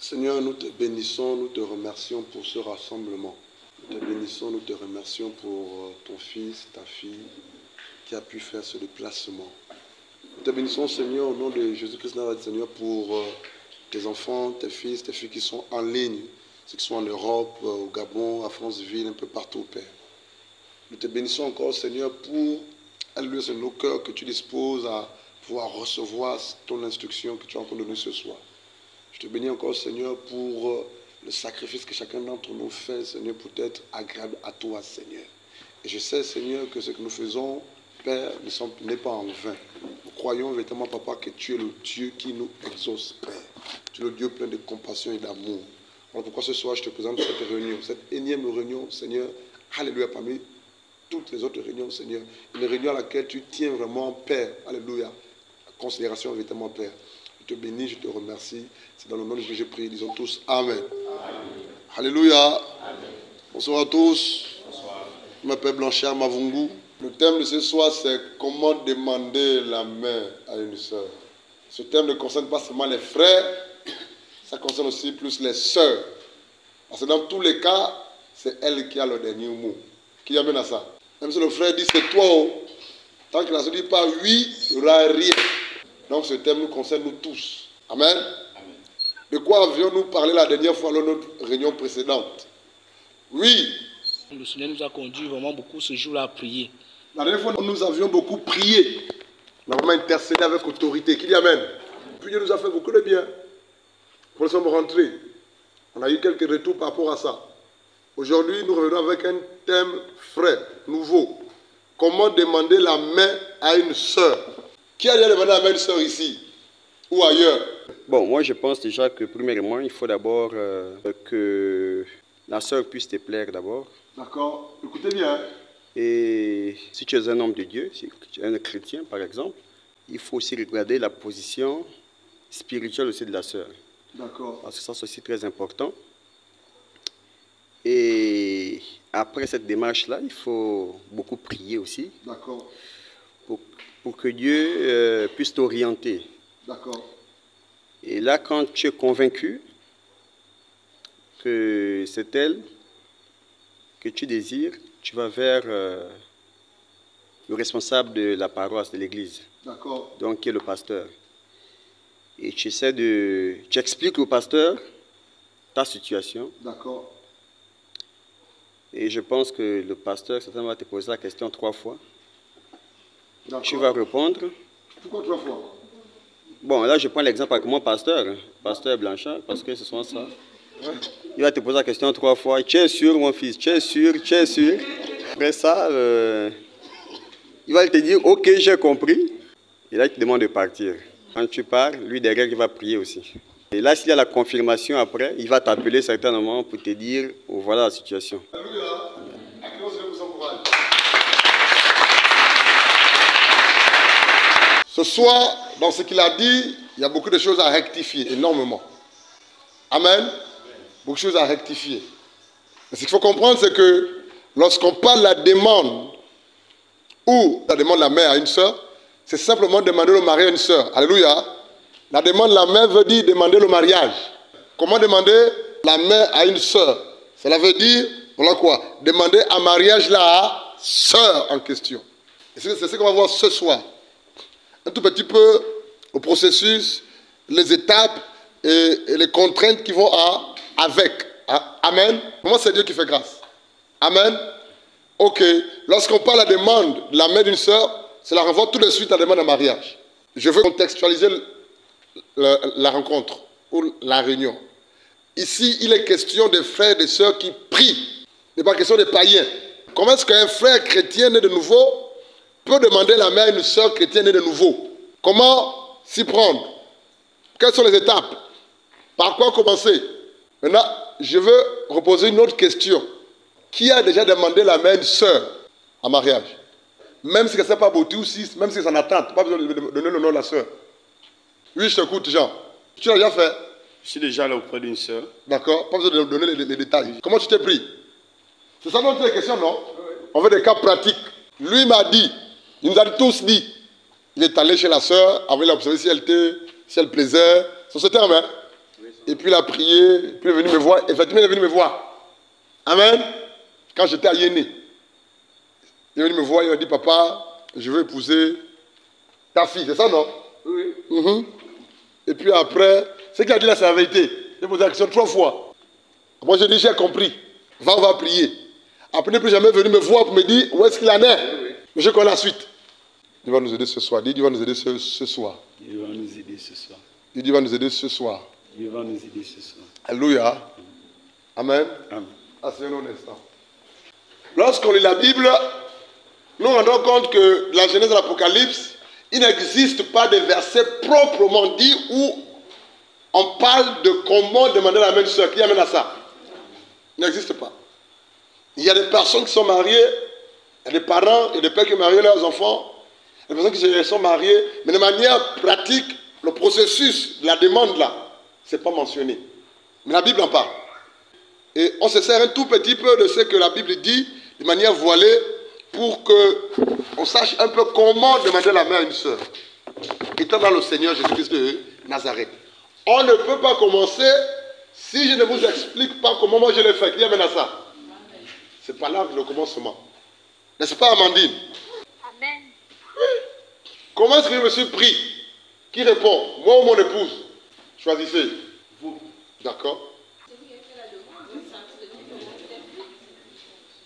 Seigneur, nous te bénissons, nous te remercions pour ce rassemblement. Nous te bénissons, nous te remercions pour ton fils, ta fille, qui a pu faire ce déplacement. Nous te bénissons, Seigneur, au nom de Jésus-Christ, Seigneur, pour tes enfants, tes fils, tes filles qui sont en ligne, ceux qui sont en Europe, au Gabon, à Franceville, un peu partout, Père. Nous te bénissons encore, Seigneur, pour allumer sur nos cœurs que tu disposes à pouvoir recevoir ton instruction que tu as encore donnée ce soir. Je te bénis encore, Seigneur, pour le sacrifice que chacun d'entre nous fait, Seigneur, pour être agréable à toi, Seigneur. Et je sais, Seigneur, que ce que nous faisons, Père, n'est pas en vain. Nous croyons véritablement, Papa, que tu es le Dieu qui nous exauce, Père. Tu es le Dieu plein de compassion et d'amour. Voilà pourquoi ce soir, je te présente cette réunion, cette énième réunion, Seigneur, alléluia, parmi toutes les autres réunions, Seigneur. Une réunion à laquelle tu tiens vraiment, Père, alléluia, considération véritablement, Père. Je te bénis, je te remercie. C'est dans le nom de Jésus que je prie. Disons tous Amen. Amen. Alléluia. Amen. Bonsoir à tous. Bonsoir. Je m'appelle Blanchard Mavungu. Le thème de ce soir, c'est comment demander la main à une sœur. Ce thème ne concerne pas seulement les frères, ça concerne aussi plus les sœurs. Parce que dans tous les cas, c'est elle qui a le dernier mot. Qui amène à ça? Même si le frère dit c'est toi, tant que la sœur ne dit pas oui, il n'y aura rien. Donc ce thème nous concerne nous tous. Amen. Amen. De quoi avions-nous parlé la dernière fois lors de notre réunion précédente? Oui. Le Seigneur nous a conduit vraiment beaucoup ce jour-là à prier. La dernière fois, nous avions beaucoup prié. On a vraiment intercédé avec autorité. Qui dit Amen? Puis Dieu nous a fait beaucoup de bien. Nous sommes rentrés. On a eu quelques retours par rapport à ça. Aujourd'hui, nous revenons avec un thème frais, nouveau. Comment demander la main à une sœur? Qui a déjà demandé la main à une sœur ici ou ailleurs? Bon, moi je pense déjà que premièrement, il faut d'abord que la sœur puisse te plaire d'abord. D'accord, écoutez bien. Et si tu es un homme de Dieu, si tu es un chrétien par exemple, il faut aussi regarder la position spirituelle aussi de la sœur. D'accord. Parce que ça c'est aussi très important. Et après cette démarche-là, il faut beaucoup prier aussi. D'accord. Pour que Dieu puisse t'orienter. D'accord. Et là, quand tu es convaincu que c'est elle que tu désires, tu vas vers le responsable de la paroisse, de l'église. D'accord. Donc, qui est le pasteur. Et tu expliques au pasteur ta situation. D'accord. Et je pense que le pasteur, certainement, va te poser la question 3 fois. Tu vas répondre. Pourquoi 3 fois? Bon, là, je prends l'exemple avec mon pasteur, pasteur Blanchard, parce que ce sont ça. Il va te poser la question 3 fois. Tu es sûr, mon fils? Tu es sûr? Tu es sûr? Après ça, il va te dire, ok, j'ai compris. Et là, il te demande de partir. Quand tu pars, lui derrière, il va prier aussi. Et là, s'il y a la confirmation après, il va t'appeler certainement pour te dire, oh, voilà la situation. Ce soir, dans ce qu'il a dit, il y a beaucoup de choses à rectifier, énormément. Amen. Beaucoup de choses à rectifier. Mais ce qu'il faut comprendre, c'est que lorsqu'on parle de la demande, ou la demande de la main à une sœur, c'est simplement demander le mariage à une sœur. Alléluia. La demande de la main veut dire demander le mariage. Comment demander la main à une sœur? Cela veut dire, voilà quoi? Demander un mariage à sœur en question. Et c'est ce qu'on va voir ce soir. Un tout petit peu au processus, les étapes et les contraintes qui vont avec. Amen. Comment c'est Dieu qui fait grâce? Amen. Ok. Lorsqu'on parle de la demande de la main d'une sœur, cela renvoie tout de suite à la demande de mariage. Je veux contextualiser la rencontre ou la réunion. Ici, il est question des frères et des sœurs qui prient. Il n'est pas question des païens. Comment est-ce qu'un frère chrétien né de nouveau peut demander la main à une sœur chrétienne née de nouveau? Comment s'y prendre? Quelles sont les étapes? Par quoi commencer? Maintenant, je veux reposer une autre question. Qui a déjà demandé la main à une sœur en mariage? Même si elle ne s'est pas beauté aussi, même si c'est en attente, pas besoin de donner le nom de la sœur. Oui, je t'écoute, Jean. Tu l'as déjà fait? Je suis déjà là auprès d'une sœur. D'accord, pas besoin de donner les détails. Comment tu t'es pris? C'est ça notre question, non? On veut des cas pratiques. Lui m'a dit, il nous a tous dit, il est allé chez la sœur, avec l'observer si elle plaisait. C'est ce terme, hein? Et puis il a prié, puis il est venu me voir. Effectivement, il est venu me voir. Amen. Quand j'étais à Yéné. Il est venu me voir, il m'a dit, papa, je veux épouser ta fille. C'est ça, non? Oui. Et puis après, ce qu'il a dit là, c'est la vérité. J'ai posé la question 3 fois. Moi, j'ai dit, j'ai compris. Va, on va prier. Après, il n'est plus jamais venu me voir pour me dire où est-ce qu'il en est. Mais je connais la suite. Il va nous aider ce soir. Dieu va nous aider ce soir. Il va nous aider ce soir. Dieu va nous aider ce soir. Il va nous aider ce soir. Alléluia. Amen. Amen. Asseyons-nous un instant. Lorsqu'on lit la Bible, nous nous rendons compte que la Genèse de l'Apocalypse, il n'existe pas de verset proprement dit où on parle de comment demander la main du soeur. Qui amène à ça? Il n'existe pas. Il y a des personnes qui sont mariées, il y a des parents, il y a des pères qui marient leurs enfants, il y a des personnes qui sont mariées, mais de manière pratique, le processus de la demande là, ce n'est pas mentionné. Mais la Bible en parle. Et on se sert un tout petit peu de ce que la Bible dit, de manière voilée, pour qu'on sache un peu comment demander la main à une sœur. Étant dans le Seigneur Jésus-Christ de Nazareth. On ne peut pas commencer si je ne vous explique pas comment moi je l'ai fait. Qui amène à ça? C'est pas là le commencement. N'est-ce pas, Amandine? Amen. Comment est-ce que je me suis pris? Qui répond? Moi ou mon épouse? Choisissez. Vous. D'accord.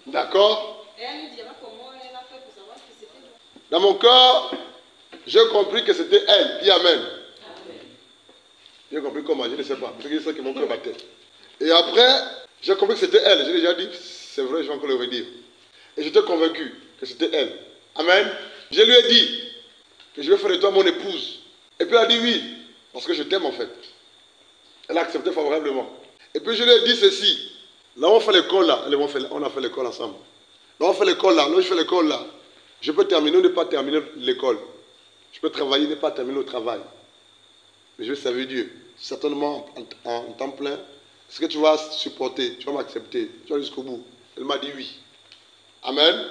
D'accord. Et elle nous dira comment elle a fait pour savoir que c'était moi. Dans mon cœur, j'ai compris que c'était elle. Qui amène? J'ai compris comment, je ne sais pas. C'est ça qui mon cœur battait. Et après, j'ai compris que c'était elle. J'ai déjà dit, c'est vrai, je vais encore le redire. Et j'étais convaincu que c'était elle. Amen. Je lui ai dit que je vais faire de toi mon épouse. Et puis elle a dit oui, parce que je t'aime en fait. Elle a accepté favorablement. Et puis je lui ai dit ceci. Là, on fait l'école là. On a fait l'école ensemble. Là, on fait l'école là. Là, je fais l'école là. Je peux terminer ou ne pas terminer l'école. Je peux travailler ou ne pas terminer le travail. Mais je vais servir Dieu. Certainement en temps plein. Est-ce que tu vas supporter? Tu vas m'accepter? Tu vas jusqu'au bout? Elle m'a dit oui. Amen.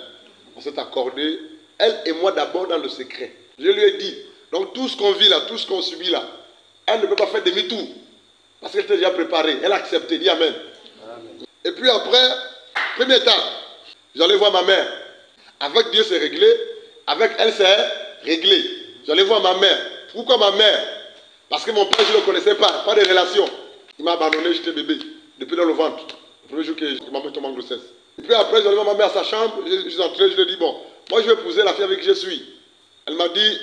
On s'est accordé. Elle et moi d'abord dans le secret. Je lui ai dit. Donc tout ce qu'on vit là, tout ce qu'on subit là, elle ne peut pas faire demi-tour. Parce qu'elle était déjà préparée. Elle a accepté. Dis Amen. Amen. Et puis après, première étape, j'allais voir ma mère. Avec Dieu c'est réglé. Avec elle c'est réglé. J'allais voir ma mère. Pourquoi ma mère? Parce que mon père, je ne le connaissais pas de relation. Il m'a abandonné, j'étais bébé, depuis dans le ventre. Le premier jour que maman tombe en grossesse. Et puis après, j'allais voir ma mère à sa chambre, je suis entré, je lui ai dit, bon, moi je vais épouser la fille avec qui je suis. Elle m'a dit,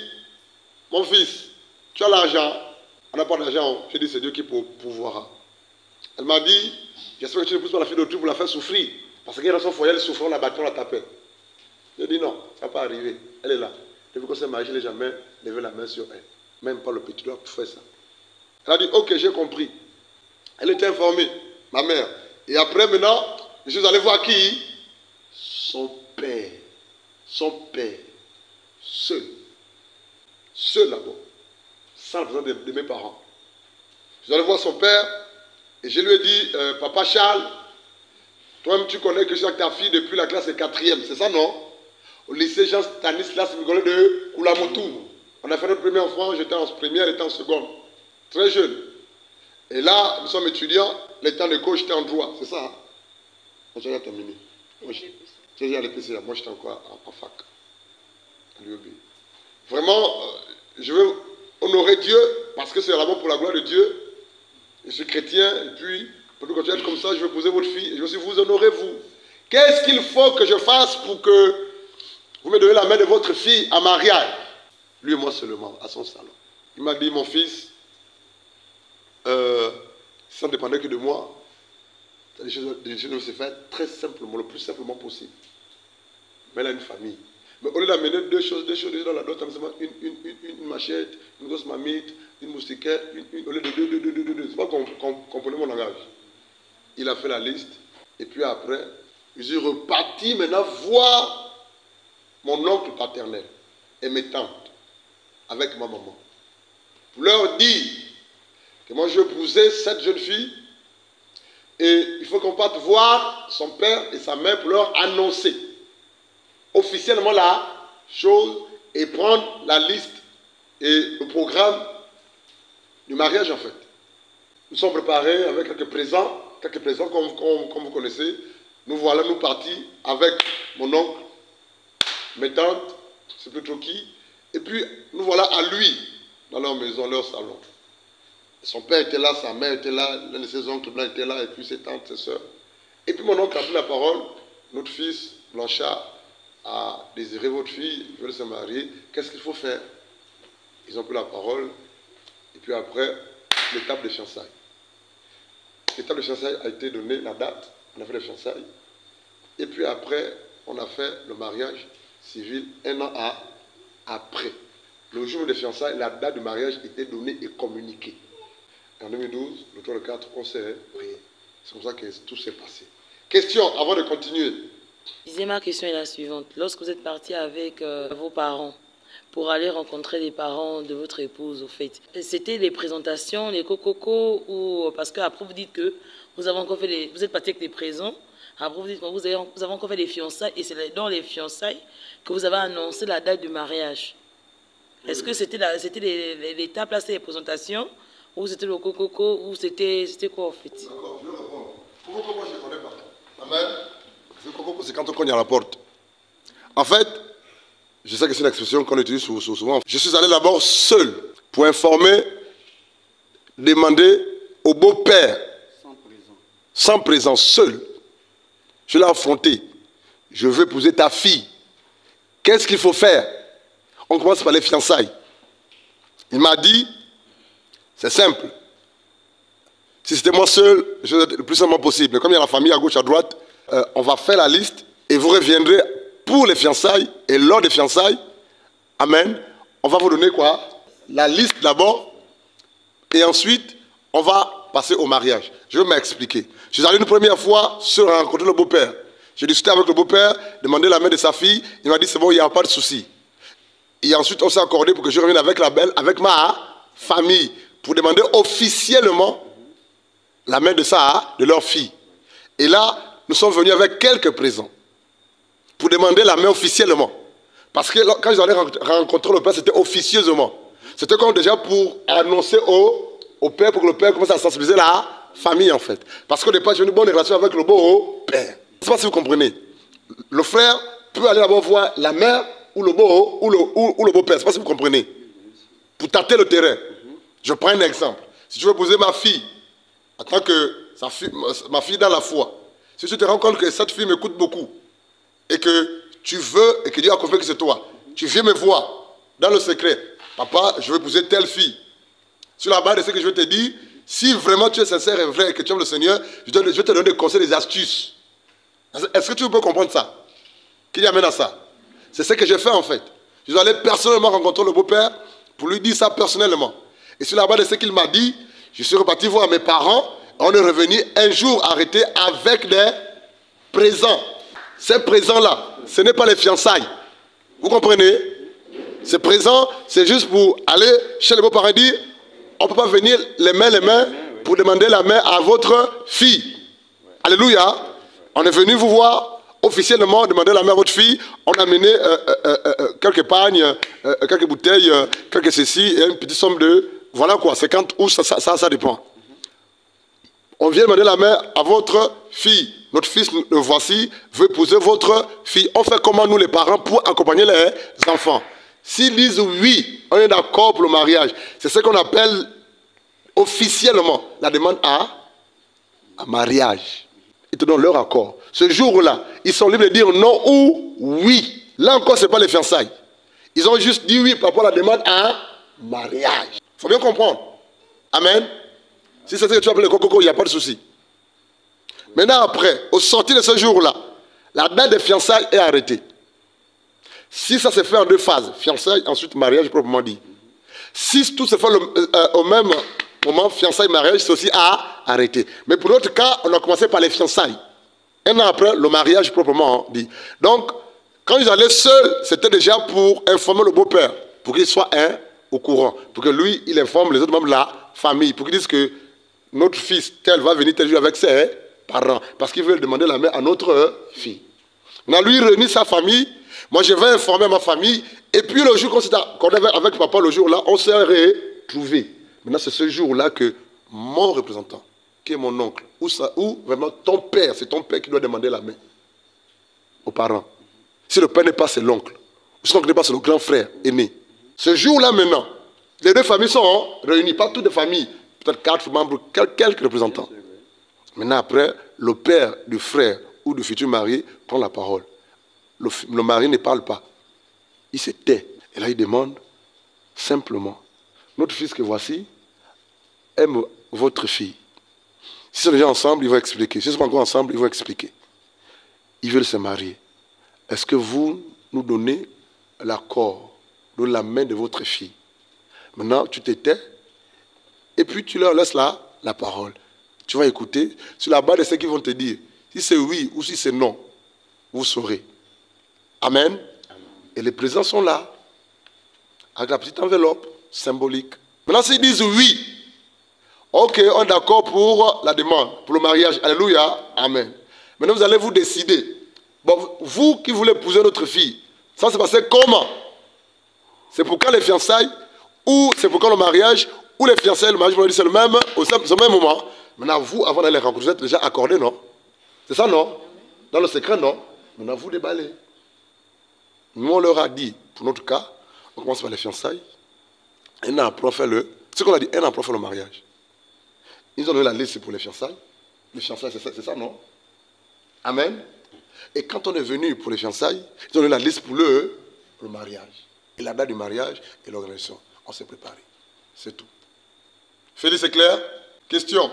mon fils, tu as l'argent. On n'a pas d'argent. J'ai dit, c'est Dieu qui pourvoira. Elle m'a dit, j'espère que tu ne pousses pas la fille d'autrui pour la faire souffrir. Parce qu'elle est dans son foyer, elle souffre, on la battait, on la tapait. J'ai dit, non, ça ne va pas arriver. Elle est là. Depuis qu'on s'est marié, je n'ai jamais levé la main sur elle. Même pas le petit doigt pour faire ça. Elle a dit, ok, j'ai compris. Elle était informée, ma mère. Et après, maintenant, je suis allé voir qui? Son père. Son père. Seul. Seul d'abord. Sans besoin de mes parents. Je suis allé voir son père et je lui ai dit, papa Charles, toi-même tu connais que je suis avec ta fille depuis la classe 4e, c'est ça non? Au lycée Jean Stanislas Migolé de Koulamoutou. On a fait notre premier enfant, j'étais en première, elle était en seconde. Très jeune. Et là, nous sommes étudiants, les temps de cours, j'étais en droit, c'est ça hein? J'ai déjà terminé. J'ai déjà l'EPC, moi j'étais encore en fac. À l'UEB. Vraiment, je veux honorer Dieu, parce que c'est l'amour pour la gloire de Dieu. Je suis chrétien, et puis, pour continuer à être comme ça, je veux épouser votre fille, et je veux aussi vous honorer, vous. Qu'est-ce qu'il faut que je fasse pour que vous me donnez la main de votre fille à mariage? Lui et moi seulement, à son salon. Il m'a dit, mon fils, ça ne dépendait que de moi. Les choses doivent se faire très simplement, le plus simplement possible. Mais elle a une famille. Mais au lieu d'amener deux choses dans la dot, une machette, une grosse mamite, une moustiquaire, au lieu de deux. C'est pas qu'on comprenait mon langage. Il a fait la liste, et puis après, je suis reparti maintenant voir mon oncle paternel et mes tantes avec ma maman. Pour leur dire que moi je épousais cette jeune fille et il faut qu'on parte voir son père et sa mère pour leur annoncer officiellement la chose et prendre la liste et le programme du mariage en fait. nous sommes préparés avec quelques présents comme vous connaissez. Nous voilà, nous partis avec mon oncle, mes tantes, je ne sais plus trop qui. Et puis, nous voilà à lui, dans leur maison, leur salon. Son père était là, sa mère était là, l'un de ses oncles blancs était là, et puis ses tantes, ses soeurs. Et puis mon oncle a pris la parole. Notre fils, Blanchard, a désiré votre fille, il veut se marier. Qu'est-ce qu'il faut faire? Ils ont pris la parole. Et puis après, l'étape de fiançailles. L'étape de fiançailles a été donnée, la date, on a fait les fiançailles. Et puis après, on a fait le mariage civil 1 an après. Le jour des fiançailles, la date du mariage était donnée et communiquée. En 2012, le 3 le 4, on s'est prié. C'est comme ça que tout s'est passé. Question, avant de continuer. Ma question est la suivante. Lorsque vous êtes parti avec vos parents pour aller rencontrer les parents de votre épouse, au fait, c'était les présentations, les cococos, ou parce qu'après vous dites que vous avez encore fait vous êtes parti avec des présents, après vous dites que vous avez encore fait les fiançailles, et c'est dans les fiançailles que vous avez annoncé la date du mariage. Est-ce que c'était l'étape là, c'était les présentations, ou c'était le cococo, ou c'était quoi en fait? D'accord, je vais répondre. Cococo, moi je ne connais pas. Amen. Le cococo, c'est quand on cogne à la porte. En fait, je sais que c'est une expression qu'on utilise souvent. Je suis allé d'abord seul pour informer, demander au beau-père, sans présence, seul. Je l'ai affronté. Je veux épouser ta fille. Qu'est-ce qu'il faut faire? On commence par les fiançailles. Il m'a dit, c'est simple. Si c'était moi seul, je vais le plus simplement possible. Mais comme il y a la famille à gauche, à droite, on va faire la liste et vous reviendrez pour les fiançailles et lors des fiançailles. Amen. On va vous donner quoi? La liste d'abord et ensuite, on va passer au mariage. Je vais m'expliquer. Je suis allé une première fois seul rencontrer le beau-père. J'ai discuté avec le beau-père, demandé la main de sa fille. Il m'a dit c'est bon, il n'y a pas de souci. Et ensuite, on s'est accordé pour que je revienne avec la belle, avec ma famille, pour demander officiellement la main de leur fille. Et là, nous sommes venus avec quelques présents pour demander la main officiellement. Parce que quand ils allaient rencontrer le père, c'était officieusement. C'était comme déjà pour annoncer au père, pour que le père commence à sensibiliser la famille en fait. Parce qu'au départ, j'ai une bonne relation avec le beau-père. Je ne sais pas si vous comprenez. Le frère peut aller d'abord voir la mère ou le beau-père. Je ne sais pas si vous comprenez. Pour tâter le terrain. Je prends un exemple. Si tu veux épouser ma fille, en tant que ma fille dans la foi, si tu te rends compte que cette fille m'écoute beaucoup, et que tu veux, et que Dieu a confié que c'est toi, tu viens me voir dans le secret. Papa, je veux épouser telle fille. Sur la base de ce que je vais te dire, si vraiment tu es sincère et vrai et que tu aimes le Seigneur, je vais te donner des conseils, des astuces. Est-ce que tu peux comprendre ça? Qui y amène à ça? C'est ce que j'ai fait en fait. Je suis allé personnellement rencontrer le beau-père pour lui dire ça personnellement. Et sur la base de ce qu'il m'a dit, je suis reparti voir mes parents. On est revenu un jour arrêté avec des présents. Ces présents-là, ce n'est pas les fiançailles. Vous comprenez? Ces présents, c'est juste pour aller chez les beaux-parents et dire on ne peut pas venir les mains pour demander la main à votre fille. Alléluia. On est venu vous voir officiellement, demander la main à votre fille. On a amené quelques pagnes, quelques bouteilles, quelques ceci et une petite somme de... Voilà quoi, 50 ou ça dépend. On vient demander la main à votre fille. Notre fils, le voici, veut épouser votre fille. On fait comment nous les parents pour accompagner les enfants? S'ils disent oui, on est d'accord pour le mariage. C'est ce qu'on appelle officiellement la demande à mariage. Ils te donnent leur accord. Ce jour-là, ils sont libres de dire non ou oui. Là encore, ce n'est pas les fiançailles. Ils ont juste dit oui par rapport à la demande à mariage. Il faut bien comprendre. Amen. Si c'est ce que tu appelles le coco, il n'y a pas de souci. Maintenant, après, au sortir de ce jour-là, la date des fiançailles est arrêtée. Si ça se fait en deux phases, fiançailles, ensuite mariage proprement dit. Si tout se fait au même moment, fiançailles, mariage, c'est aussi à arrêter. Mais pour notre cas, on a commencé par les fiançailles. Un an après, le mariage proprement dit. Donc, quand ils allaient seuls, c'était déjà pour informer le beau-père, pour qu'il soit au courant, pour que lui, il informe les autres membres de la famille, pour qu'ils disent que notre fils, tel, va venir tel jour avec ses parents, parce qu'ils veulent demander la main à notre fille. On a lui réuni sa famille. Moi, je vais informer ma famille. Et puis, le jour qu'on s'est accordé avec papa, le jour-là, on s'est retrouvés. Maintenant, c'est ce jour-là que mon représentant, qui est mon oncle, ou vraiment ton père, c'est ton père qui doit demander la main aux parents. Si le père n'est pas, c'est l'oncle. Si l'oncle n'est pas, c'est le grand frère aîné. Ce jour-là maintenant, les deux familles sont réunies, pas toutes les familles, peut-être 4 membres, quelques représentants. Maintenant après, le père du frère ou du futur mari prend la parole. Le mari ne parle pas. Il se tait. Et là il demande simplement, notre fils que voici aime votre fille. Si ils sont déjà ensemble, ils vont expliquer. Si ils sont pas encore ensemble, ils vont expliquer. Ils veulent se marier. Est-ce que vous nous donnez l'accord de la main de votre fille? Maintenant, tu te tais et puis tu leur laisses la parole. Tu vas écouter sur la base de ce qu'ils vont te dire. Si c'est oui ou si c'est non, vous saurez. Amen. Amen. Et les présents sont là, avec la petite enveloppe symbolique. Maintenant, s'ils disent oui, ok, on est d'accord pour la demande, pour le mariage. Alléluia. Amen. Maintenant, vous allez vous décider. Bon, vous qui voulez épouser notre fille, ça s'est passé comment? C'est pour quand les fiançailles? Ou c'est pour quand le mariage? Ou les fiançailles, le mariage, c'est le même, au même moment. Maintenant, vous, avant d'aller les rencontrer, vous êtes déjà accordés, non? C'est ça, non? Dans le secret, non? Maintenant, vous déballez. Nous, on leur a dit, pour notre cas, on commence par les fiançailles. Un an après, on fait ce qu'on a dit, un an après, on fait le mariage. Ils ont donné la liste pour les fiançailles. Les fiançailles, c'est ça, non? Amen. Et quand on est venu pour les fiançailles, ils ont donné la liste pour le mariage. Et la date du mariage et l'organisation. On s'est préparé. C'est tout. Félix, c'est clair? Question?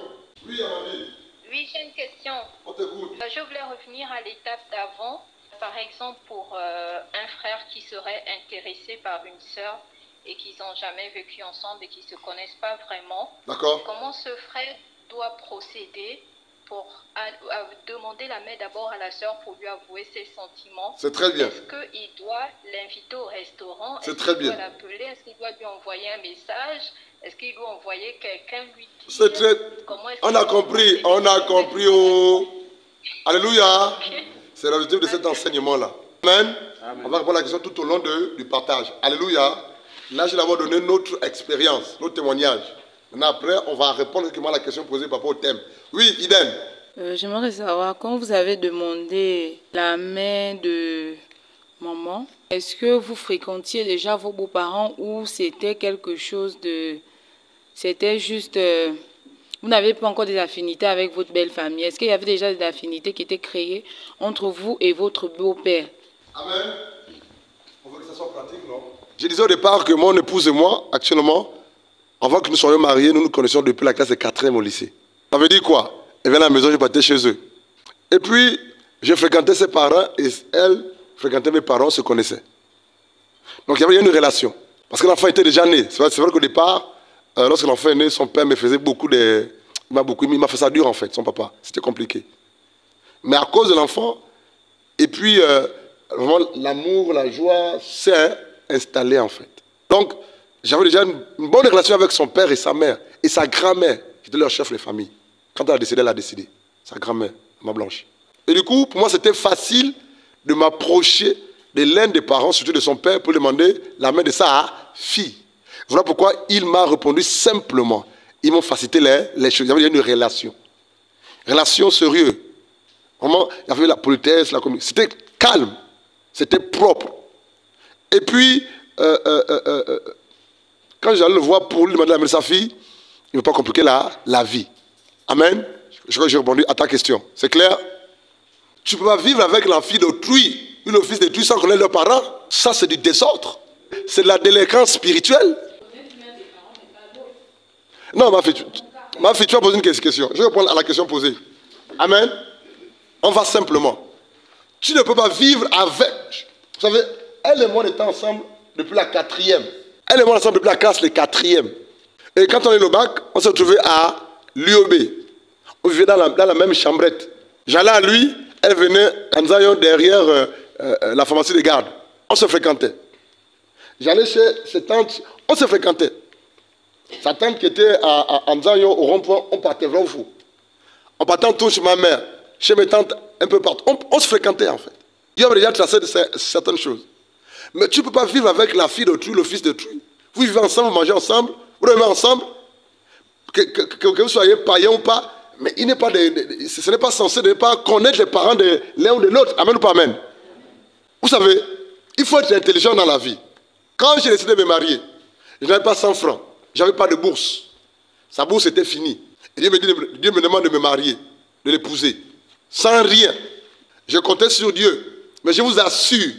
Oui, Amandine. Oui, j'ai une question. On t'écoute. Je voulais revenir à l'étape d'avant. Par exemple, pour un frère qui serait intéressé par une sœur et qu'ils n'ont jamais vécu ensemble et qui ne se connaissent pas vraiment. D'accord. Comment ce frère doit procéder pour demander la main d'abord à la sœur pour lui avouer ses sentiments? C'est très bien. Est-ce qu'il doit l'inviter au restaurant? C'est très bien. Est-ce qu'il doit l'appeler? Est-ce qu'il doit lui envoyer un message? Est-ce qu'il doit envoyer quelqu'un lui dire? C'est très... On a compris. Oh. Alléluia. Okay. C'est l'objectif de cet enseignement-là. Amen. Amen. On va répondre à la question tout au long du partage. Alléluia. Là, je vais d'abord donner notre expérience, notre témoignage. Maintenant, après, on va répondre à la question posée par rapport au thème. Oui, Iden. J'aimerais savoir, quand vous avez demandé la main de maman, est-ce que vous fréquentiez déjà vos beaux-parents ou c'était quelque chose de... C'était juste... Vous n'avez pas encore des affinités avec votre belle famille. Est-ce qu'il y avait déjà des affinités qui étaient créées entre vous et votre beau-père? Amen. On veut que ça soit pratique, non? Je disais au départ que mon épouse et moi, actuellement, avant que nous soyons mariés, nous nous connaissions depuis la classe de 4e au lycée. Ça veut dire quoi? Elle vient à la maison, je partais chez eux. Et puis, je fréquentais ses parents et elle fréquentait mes parents, se connaissaient. Donc il y avait une relation. Parce que l'enfant était déjà né. C'est vrai qu'au départ, lorsque l'enfant est né, son père me faisait il m'a fait ça dur en fait, son papa. C'était compliqué. Mais à cause de l'enfant, et puis vraiment l'amour, la joie s'est installé en fait. Donc j'avais déjà une bonne relation avec son père et sa mère. Et sa grand-mère, qui était leur chef de famille. Quand elle a décidé, elle a décidé. Sa grand-mère, ma blanche. Et du coup, pour moi, c'était facile de m'approcher de l'un des parents, surtout de son père, pour demander la main de sa fille. Voilà pourquoi il m'a répondu simplement. Ils m'ont facilité les choses. Il y avait une relation. Relation sérieuse. Vraiment, il y avait la politesse, la communication. C'était calme. C'était propre. Et puis, quand j'allais le voir pour lui demander la main de sa fille, il ne veut pas compliquer la vie. Amen. Je crois que j'ai répondu à ta question. C'est clair? Tu ne peux pas vivre avec la fille d'autrui ou le fils d'autrui sans connaître leurs parents. Ça, c'est du désordre. C'est de la délinquance spirituelle. Non, ma fille, tu vas poser une question. Je vais répondre à la question posée. Amen. On va simplement. Tu ne peux pas vivre avec. Vous savez, elle et moi, on était ensemble depuis la 4e. Elle et moi, ensemble depuis la classe de 4e. Et quand on est au bac, on s'est retrouvés à l'UOB. On vivait dans la même chambrette. J'allais à lui, elle venait à Nzayon derrière la pharmacie de garde. On se fréquentait. J'allais chez ses tantes, on se fréquentait. Sa tante qui était à Nzayon, au rond-point, on partait vraiment fou. On partait en tour chez ma mère, chez mes tantes, un peu partout. On se fréquentait en fait. Il y avait déjà tracé certaines choses. Mais tu ne peux pas vivre avec la fille d'autrui, le fils d'autrui. Vous vivez ensemble, vous mangez ensemble, vous dormez ensemble. que vous soyez païen ou pas, mais il n'est pas ce n'est pas censé de ne pas connaître les parents de l'un ou de l'autre. Amen ou pas amen? Vous savez, il faut être intelligent dans la vie. Quand j'ai décidé de me marier, je n'avais pas 100 francs. Je n'avais pas de bourse. Sa bourse était finie. Et Dieu me demande de me marier, de l'épouser. Sans rien. Je comptais sur Dieu. Mais je vous assure,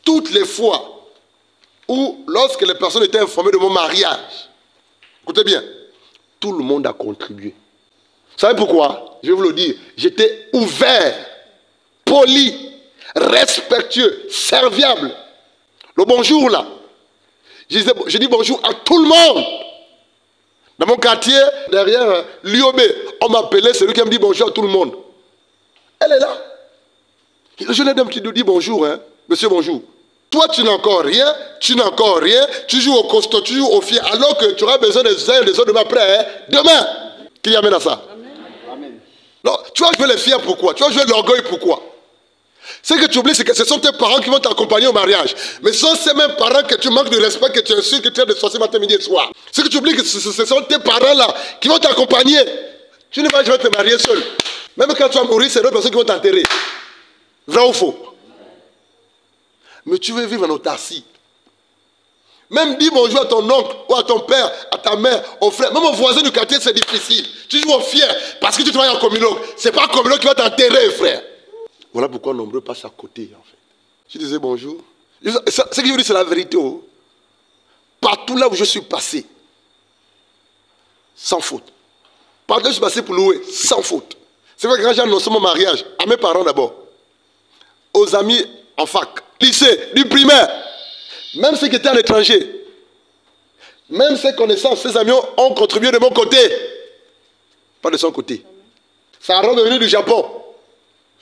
toutes les fois où, lorsque les personnes étaient informées de mon mariage, écoutez bien, tout le monde a contribué. Vous savez pourquoi? Je vais vous le dire. J'étais ouvert, poli, respectueux, serviable. Le bonjour là, je dis bonjour à tout le monde. Dans mon quartier, derrière l'IOB, on m'appelait celui qui me dit bonjour à tout le monde. Elle est là. Le jeune homme qui nous dit bonjour, hein, monsieur bonjour. Toi, tu n'as encore rien, tu joues au costaud, tu joues au fier, alors que tu auras besoin des uns et des autres demain après. Hein, demain, qui y amène à ça? Amen. Non, tu vas jouer les fiers pourquoi? Tu vas jouer l'orgueil pourquoi? Ce que tu oublies, c'est que ce sont tes parents qui vont t'accompagner au mariage. Mais ce sont ces mêmes parents que tu manques de respect, que tu insultes, que tu as de sorcier matin, midi et soir. Ce que tu oublies, que ce sont tes parents-là qui vont t'accompagner. Tu ne vas jamais te marier seul. Même quand tu vas mourir, c'est d'autres personnes qui vont t'enterrer. Vrai ou faux? Mais tu veux vivre en autarcie. Même dis bonjour à ton oncle, ou à ton père, à ta mère, au frère. Même au voisin du quartier, c'est difficile. Tu joues au fier parce que tu travailles en communauté. Ce n'est pas un communauté qui va t'enterrer, frère. Voilà pourquoi nombreux passent à côté, en fait. Je disais bonjour. Ce que je vous dis, c'est la vérité. Oh. Partout là où je suis passé, sans faute. Partout là où je suis passé pour louer, sans faute. C'est vrai que quand j'ai annoncé mon mariage, à mes parents d'abord, aux amis en fac, lycée, du primaire, même ceux qui étaient à l'étranger, même ses connaissances, ses amis ont contribué de mon côté. Pas de son côté. Sarah est venue du Japon.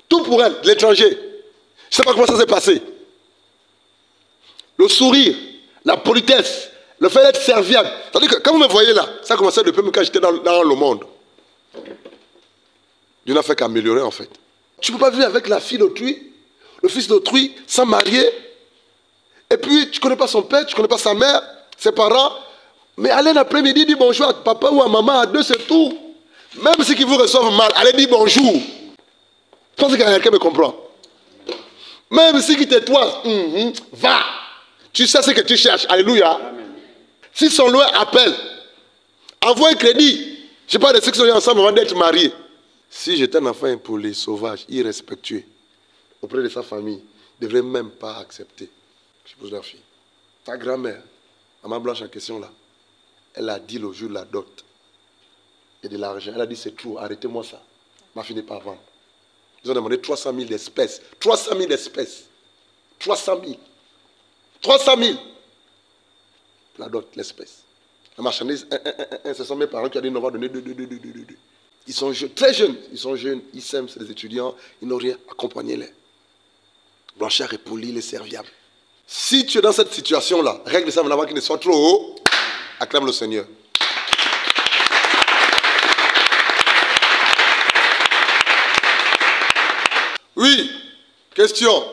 Tout pour elle, de l'étranger. Je ne sais pas comment ça s'est passé. Le sourire, la politesse, le fait d'être serviable. C'est-à-dire que quand vous me voyez là, ça a commencé depuis quand j'étais dans le monde. Dieu n'a fait qu'améliorer en fait. Tu ne peux pas vivre avec la fille d'autrui, le fils d'autrui, sans marier. Et puis tu ne connais pas son père, tu ne connais pas sa mère, ses parents. Mais allez l'après-midi, dis bonjour à papa ou à maman, à deux, c'est tout. Même ceux qui vous reçoivent mal, allez dire bonjour. Je pense que quelqu'un me comprend. Même si qui tais-toi, va. Tu sais ce que tu cherches. Alléluia. Si son loin appelle, envoie un crédit. Je parle de ceux qui sont ensemble avant d'être mariés. Si j'étais un enfant impoli, sauvage, irrespectueux, auprès de sa famille, il ne devrait même pas accepter. Je pose la fille. Ta grand-mère, maman Blanche en question là, elle a dit le jour de la dot et de l'argent. Elle a dit c'est trop, arrêtez-moi ça. Ma fille n'est pas à vendre. Ils ont demandé 300 000 d'espèces. 300 000 d'espèces. 300 000. 300 000. La dot, l'espèce. La marchandise, ce sont mes parents qui ont dit on va donner 2. Ils sont jeunes, très jeunes. Ils sont jeunes, ils s'aiment, c'est des étudiants. Ils n'ont rien. Accompagnez-les. Blanchard est poli, il est serviable. Si tu es dans cette situation-là, règle ça avant qu'il ne soit trop haut. Acclame le Seigneur. Oui, question.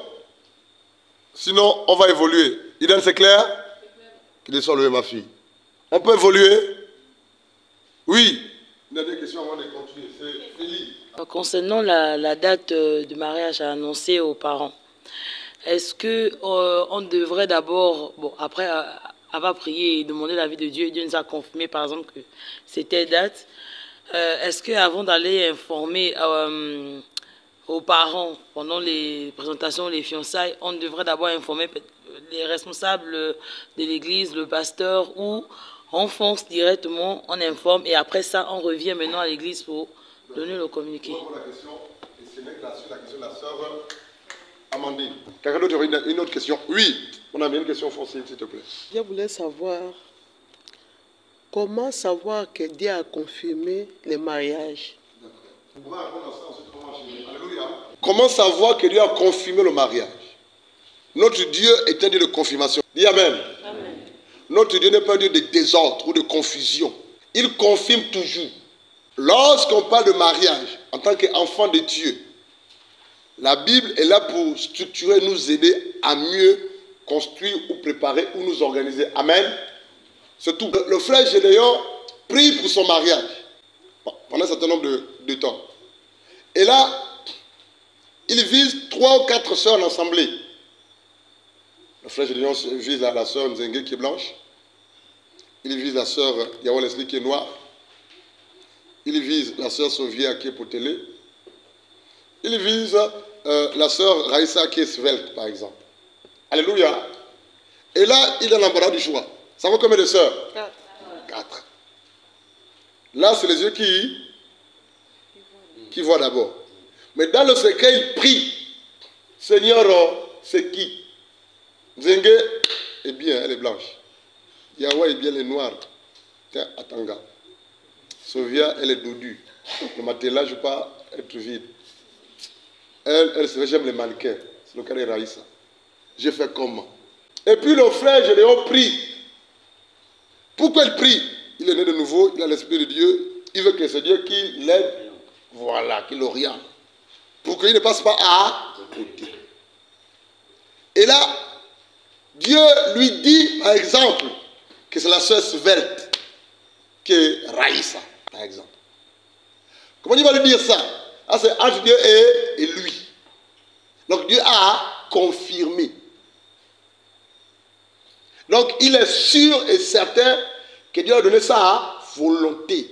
Sinon, on va évoluer. Iden, c'est clair? Qu'il soit levé, ma fille. On peut évoluer? Oui. Une dernière question avant de continuer. C'est Élie. Concernant la date du mariage à annoncer aux parents, est-ce qu'on devrait d'abord, bon, après avoir prié et demandé l'avis de Dieu, Dieu nous a confirmé par exemple que c'était date, est-ce qu'avant d'aller informer aux parents pendant les présentations, les fiançailles, on devrait d'abord informer les responsables de l'église, le pasteur, ou on fonce directement, on informe et après ça on revient maintenant à l'église pour donner le communiqué. La question, et c'est la question de la sœur Amandine. Quelqu'un d'autre aurait une autre question? Oui, on a bien une question foncée, s'il te plaît. Je voulais savoir comment savoir que Dieu a confirmé le mariage. On va répondre à ça ensuite. Alléluia. Comment savoir que Dieu a confirmé le mariage? Notre Dieu est un Dieu de confirmation. Dis Amen. Amen. Notre Dieu n'est pas un Dieu de désordre ou de confusion. Il confirme toujours. Lorsqu'on parle de mariage, en tant qu'enfant de Dieu, la Bible est là pour structurer, nous aider à mieux construire ou préparer ou nous organiser. Amen. C'est tout. Le frère Gédéon prie pour son mariage pendant un certain nombre de temps. Et là, il vise 3 ou 4 sœurs en assemblée. Le frère Gédéon vise la sœur Nzengue qui est blanche. Il vise la sœur Yahweh Leslie qui est noire. Il vise la sœur Sovia qui est potelée. Il vise la sœur Raïssa qui est svelte, par exemple. Alléluia. Et là, il a l'embarras du choix. Ça vaut combien de sœurs? 4. Là, c'est les yeux qui voient d'abord. Mais dans le secret, il prie. Seigneur, c'est qui? Nzengue est bien, elle est blanche. Yahweh est bien, elle est noire. Tiens, Atanga. Sovia, elle est dodue. Le matelas, je ne veux pas être vide. Elle se fait, j'aime les mannequins. C'est le cas de Raïssa. J'ai fait comment? Et puis le frère Gédéon prie. Pourquoi il prie? Il est né de nouveau, il a l'Esprit de Dieu. Il veut que c'est Dieu qui l'aide. Voilà, qui l'oriente. Pour qu'il ne passe pas à côté. Et là, Dieu lui dit, par exemple, que c'est la sœur svelte, qui est Raïssa, par exemple. Comment il va lui dire ça? Ah, c'est entre Dieu et lui. Donc Dieu a confirmé. Donc il est sûr et certain que Dieu a donné sa volonté.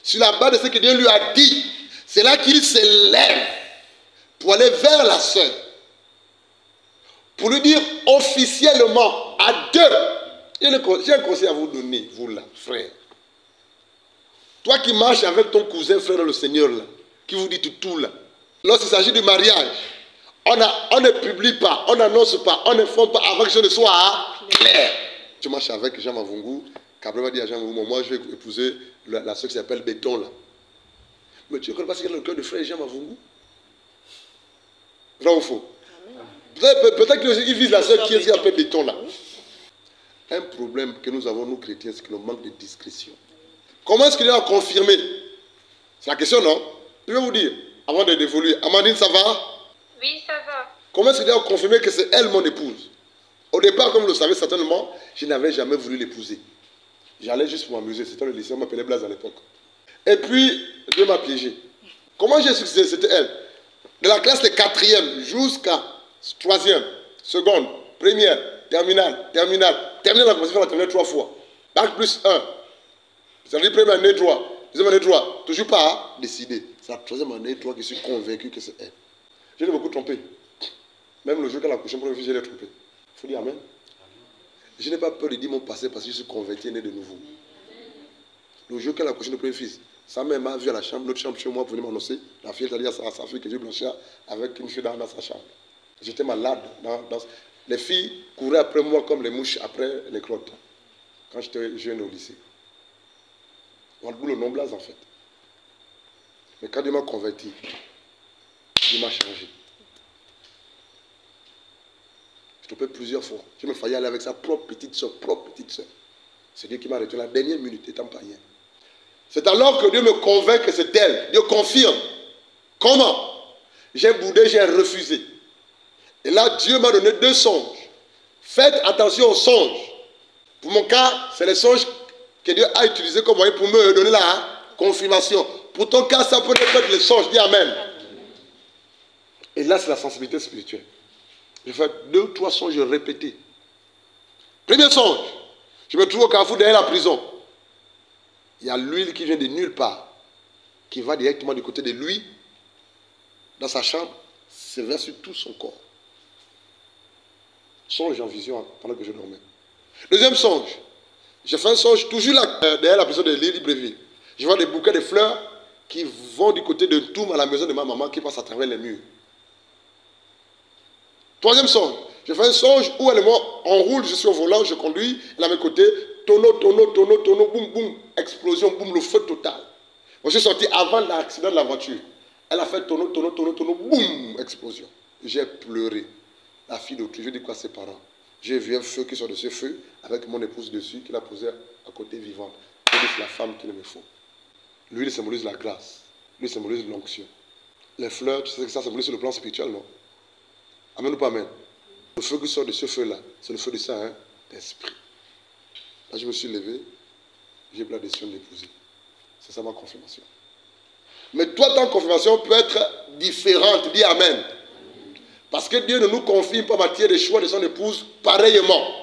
Sur la base de ce que Dieu lui a dit, c'est là qu'il se lève pour aller vers la sœur. Pour lui dire officiellement à deux. J'ai un conseil à vous donner, vous là, frère. Toi qui marches avec ton cousin, frère dans le Seigneur, là, qui vous dit tout là. Lorsqu'il s'agit du mariage, on ne publie pas, on n'annonce pas, on n'informe pas avant que je ne sois clair. Tu marches avec Jean Mavungu, Cabré va dire à Jean Mavungu, moi je vais épouser la soeur qui s'appelle Béton là. Mais tu ne connais pas ce qu'il y a dans le cœur de frère Jean Mavungu? Vrai ou faux? Peut-être qu'il vise la soeur qui s'appelle Béton là. Un problème que nous avons, nous chrétiens, c'est que nous manque de discrétion. Comment est-ce qu'il a confirmé? C'est la question, non? Je vais vous dire, avant de dévoluer. Amandine, ça va? Oui, ça va. Comment est-ce qu'il a confirmé que c'est elle mon épouse? Au départ, comme vous le savez certainement, je n'avais jamais voulu l'épouser. J'allais juste pour m'amuser. C'était le lycée, on m'appelait Blaise à l'époque. Et puis, Dieu m'a piégé. Comment j'ai su que c'était elle? De la classe de 4e jusqu'à 3e, seconde, première, terminale, la commencé à la terminale 3 fois. Bac plus 1. C'est-à-dire première année 3, deuxième année 3. Toujours pas décidé. C'est la 3e année 3 que je suis convaincu que c'est elle. Je l'ai beaucoup trompé. Même le jour qu'elle a couché, première fille, je l'ai trompé. Il faut dire Amen. Je n'ai pas peur de dire mon passé parce que je suis converti et né de nouveau. Le jour qu'elle a couché le premier fils, sa mère m'a vu à la chambre, l'autre chambre chez moi pour venir m'annoncer. La fille, elle a dit à sa fille que Dieu blanchit avec une fille dans sa chambre. J'étais malade. Les filles couraient après moi comme les mouches après les crottes. Quand j'étais jeune au lycée. On le nom blaze en fait. Mais quand Dieu m'a converti, Dieu m'a changé. Je trompais plusieurs fois. Je me faillis aller avec sa propre petite soeur. C'est Dieu qui m'a arrêté la dernière minute, étant païen. C'est alors que Dieu me convainc que c'est elle. Dieu confirme. Comment? J'ai boudé, j'ai refusé. Et là, Dieu m'a donné 2 songes. Faites attention aux songes. Pour mon cas, c'est les songes que Dieu a utilisés comme moyen pour me donner la confirmation. Pour ton cas, ça peut être les songes. Dis Amen. Et là, c'est la sensibilité spirituelle. J'ai fait 2 ou 3 songes répétés. Premier songe. Je me trouve au carrefour derrière la prison. Il y a l'huile qui vient de nulle part, qui va directement du côté de lui, dans sa chambre, se verse sur tout son corps. Songe en vision pendant que je dormais. Deuxième songe. J'ai fait un songe toujours là, derrière la prison de Libreville. Je vois des bouquets de fleurs qui vont du côté de Toum à la maison de ma maman qui passe à travers les murs. Troisième songe. J'ai fait un songe où elle et moi, on roule, je suis au volant, je conduis, elle à mes côtés, tonneau, boum, boum, explosion, boum, le feu total. Je suis sorti avant l'accident de la voiture. Elle a fait tonneau, boum, explosion. J'ai pleuré. La fille d'autrui, je dis quoi à ses parents? J'ai vu un feu qui sort de ce feu avec mon épouse dessus, qui l'a posé à côté vivante. Je dis c'est la femme qu'il me faut. L'huile symbolise la grâce. L'huile symbolise l'onction. Les fleurs, tu sais que ça symbolise sur le plan spirituel, non? Amen ou pas amen? Le feu qui sort de ce feu-là, c'est le feu du Saint-Esprit. Là, je me suis levé. j'ai pris la décision de l'épouser. C'est ça ma confirmation. Mais toi, ta confirmation peut être différente. Dis Amen. Parce que Dieu ne nous confirme pas en matière de choix de son épouse pareillement.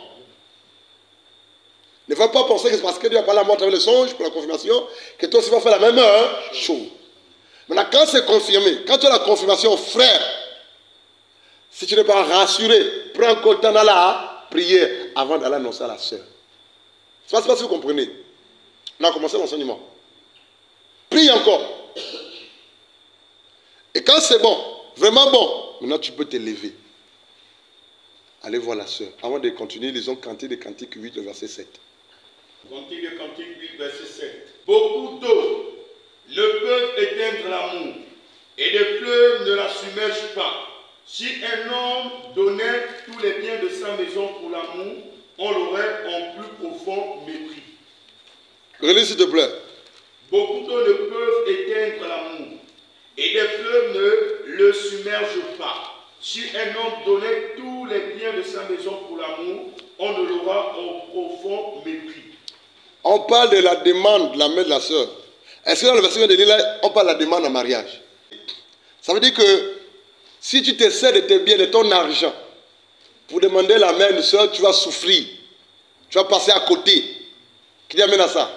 Ne faut pas penser que c'est parce que Dieu a parlé à moi à travers le songe pour la confirmation que toi aussi vas faire la même chose. Maintenant, quand c'est confirmé, quand tu as la confirmation, frère, si tu n'es pas rassuré, prends encore le temps d'aller à prier avant d'aller annoncer à la soeur. Je ne sais pas si vous comprenez. On a commencé l'enseignement. Prie encore. Et quand c'est bon, vraiment bon, maintenant tu peux te lever. Allez voir la soeur. Avant de continuer, lisons Cantique de Cantique 8, le verset 7. Cantique de Cantique 8, verset 7. Beaucoup d'eau ne peuvent éteindre l'amour, et les fleuves ne la submergent pas. Si un homme donnait tous les biens de sa maison pour l'amour, on l'aurait en plus profond mépris. Relis s'il te plaît. Beaucoup d'eau ne peuvent éteindre l'amour, et les fleuves ne le submergent pas. Si un homme donnait tous les biens de sa maison pour l'amour, on ne l'aura en profond mépris. On parle de la demande de la mère de la soeur. Est-ce que dans le verset de l'île, on parle de la demande en mariage? Ça veut dire que si tu te sers de tes biens, de ton argent, pour demander la main de soeur, tu vas souffrir. Tu vas passer à côté. Qui dit amène à ça?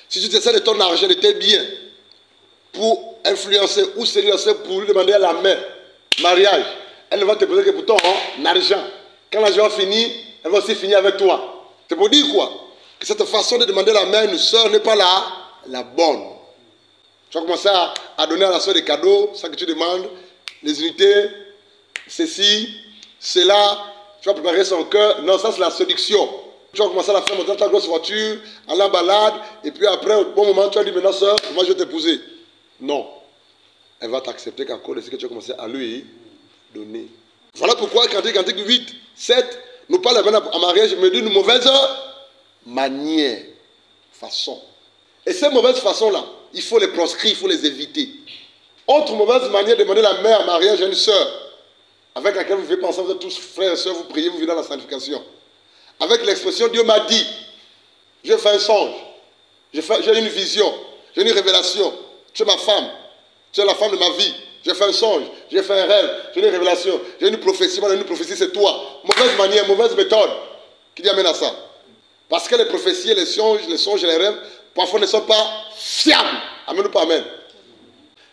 Si tu te sers de ton argent, de tes biens, pour influencer ou séduire pour lui demander à la main, mariage, elle ne va te poser que pour ton argent. Quand l'argent finit, elle va aussi finir avec toi. C'est pour dire quoi? Que cette façon de demander la main à une soeur n'est pas la bonne. Tu vas commencer à donner à la soeur des cadeaux, ça que tu demandes, les unités, ceci, cela, tu vas préparer son cœur. Non, ça c'est la séduction. Tu vas commencer à la faire monter dans ta grosse voiture, aller en balade, et puis après, au bon moment, tu vas dire maintenant, soeur, moi je vais t'épouser. Non. Elle va t'accepter qu'à cause de ce que tu vas commencer à lui donner. Voilà pourquoi, Cantique 8, 7, nous parle en mariage, mais d'une mauvaise manière, façon. Et ces mauvaises façons-là, il faut les proscrire, il faut les éviter. Autre mauvaise manière de demander la main en mariage à une soeur, avec laquelle vous vivez pas ensemble, vous êtes tous frères et soeurs, vous priez, vous vivez dans la sanctification. Avec l'expression Dieu m'a dit, j'ai fait un songe, j'ai une vision, j'ai une révélation, tu es ma femme, tu es la femme de ma vie, j'ai fait un songe, j'ai fait un rêve, j'ai une révélation, j'ai une prophétie, moi une prophétie c'est toi. Mauvaise manière, mauvaise méthode, qui dit amène à ça. Parce que les prophéties, les songes et les rêves, parfois ne sont pas fiables. Amen ou pas amen.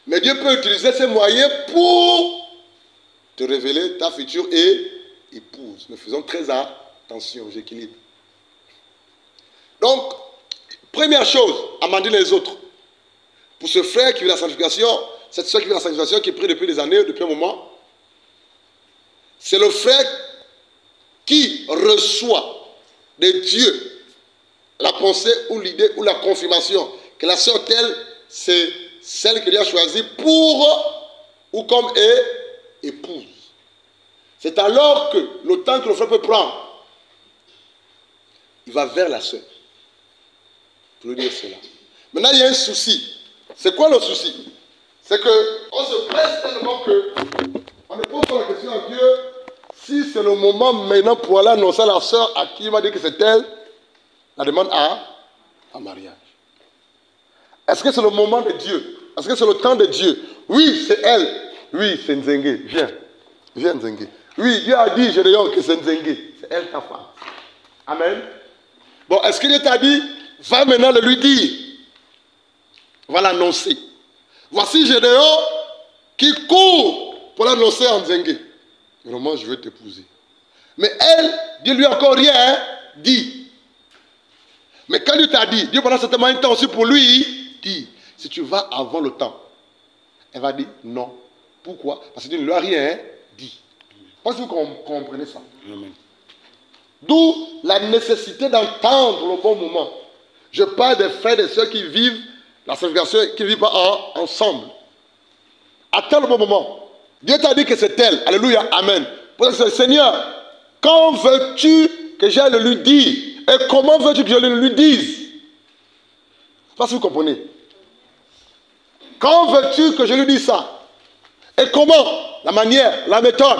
Mais Dieu peut utiliser ces moyens pour te révéler ta future épouse. Mais faisons très attention, j'équilibre. Donc, première chose, Amandine et les autres. Pour ce frère qui vit la sanctification, cette soeur qui vit la sanctification, qui prie depuis des années, depuis un moment, c'est le frère qui reçoit de Dieu la pensée ou l'idée ou la confirmation que la sœur telle, c'est celle que Dieu a choisie pour ou comme épouse. C'est alors que le temps que le frère peut prendre, il va vers la sœur pour lui dire cela. Maintenant, il y a un souci. C'est quoi le souci? C'est qu'on se presse tellement qu'on ne pose pas la question à Dieu si c'est le moment maintenant pour aller annoncer à la sœur à qui il m'a dit que c'est elle, la demande à mariage. Est-ce que c'est le moment de Dieu? Est-ce que c'est le temps de Dieu? Oui, c'est elle. Oui, c'est Nzengue. Viens. Viens, Nzengue. Oui, Dieu a dit, Gédéon, que c'est Nzengue. C'est elle ta femme. Amen. Bon, est-ce que Dieu t'a dit, va maintenant le lui dire? Va l'annoncer. Voici Gédéon qui court pour l'annoncer en Nzengue. Vraiment, je veux t'épouser. Mais elle, Dieu lui a encore rien dit. Mais quand Dieu t'a dit, Dieu pendant ce temps, un temps aussi pour lui dire, si tu vas avant le temps, elle va dire non. Pourquoi? Parce que Dieu ne lui a rien dit. Est-ce que vous comprenez ça? Amen. D'où la nécessité d'entendre le bon moment. Je parle des frères et des sœurs qui vivent la sanctification, qui ne vivent pas ensemble. Attends le bon moment. Dieu t'a dit que c'est elle. Alléluia. Amen. Pour ça, Seigneur, quand veux-tu que j'aille le lui dire? Et comment veux-tu que je le lui dise? Je ne sais pas si vous comprenez. Quand veux-tu que je lui dise ça? Et comment? La manière, la méthode.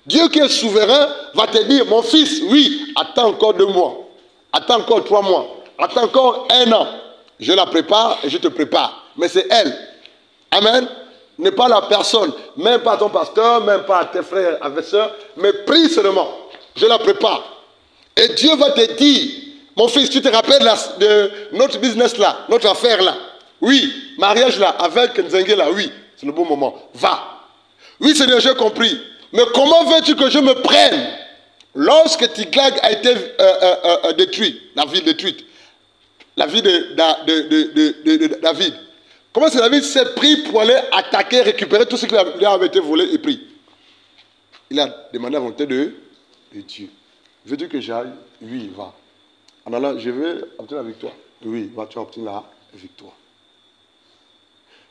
Dieu qui est souverain va te dire, mon fils, oui, attends encore 2 mois. Attends encore 3 mois. Attends encore 1 an. Je la prépare et je te prépare. Mais c'est elle. Amen. N'est pas la personne, même pas ton pasteur, même pas tes frères, avec soeurs, mais prie seulement. Je la prépare. Et Dieu va te dire, mon fils, tu te rappelles de notre business là, notre affaire là? Oui, mariage là, avec Nzengue là, oui, c'est le bon moment. Va. Oui, Seigneur, j'ai compris. Mais comment veux-tu que je me prenne lorsque Tiglag a été détruit, la ville détruite, la ville de David? Comment est-ce que David s'est pris pour aller attaquer, récupérer tout ce qui lui avait été volé et pris? Il a demandé la volonté de Dieu. Veux-tu que j'aille? Oui, va. En allant, je vais obtenir la victoire. Oui, va, tu vas obtenir la victoire.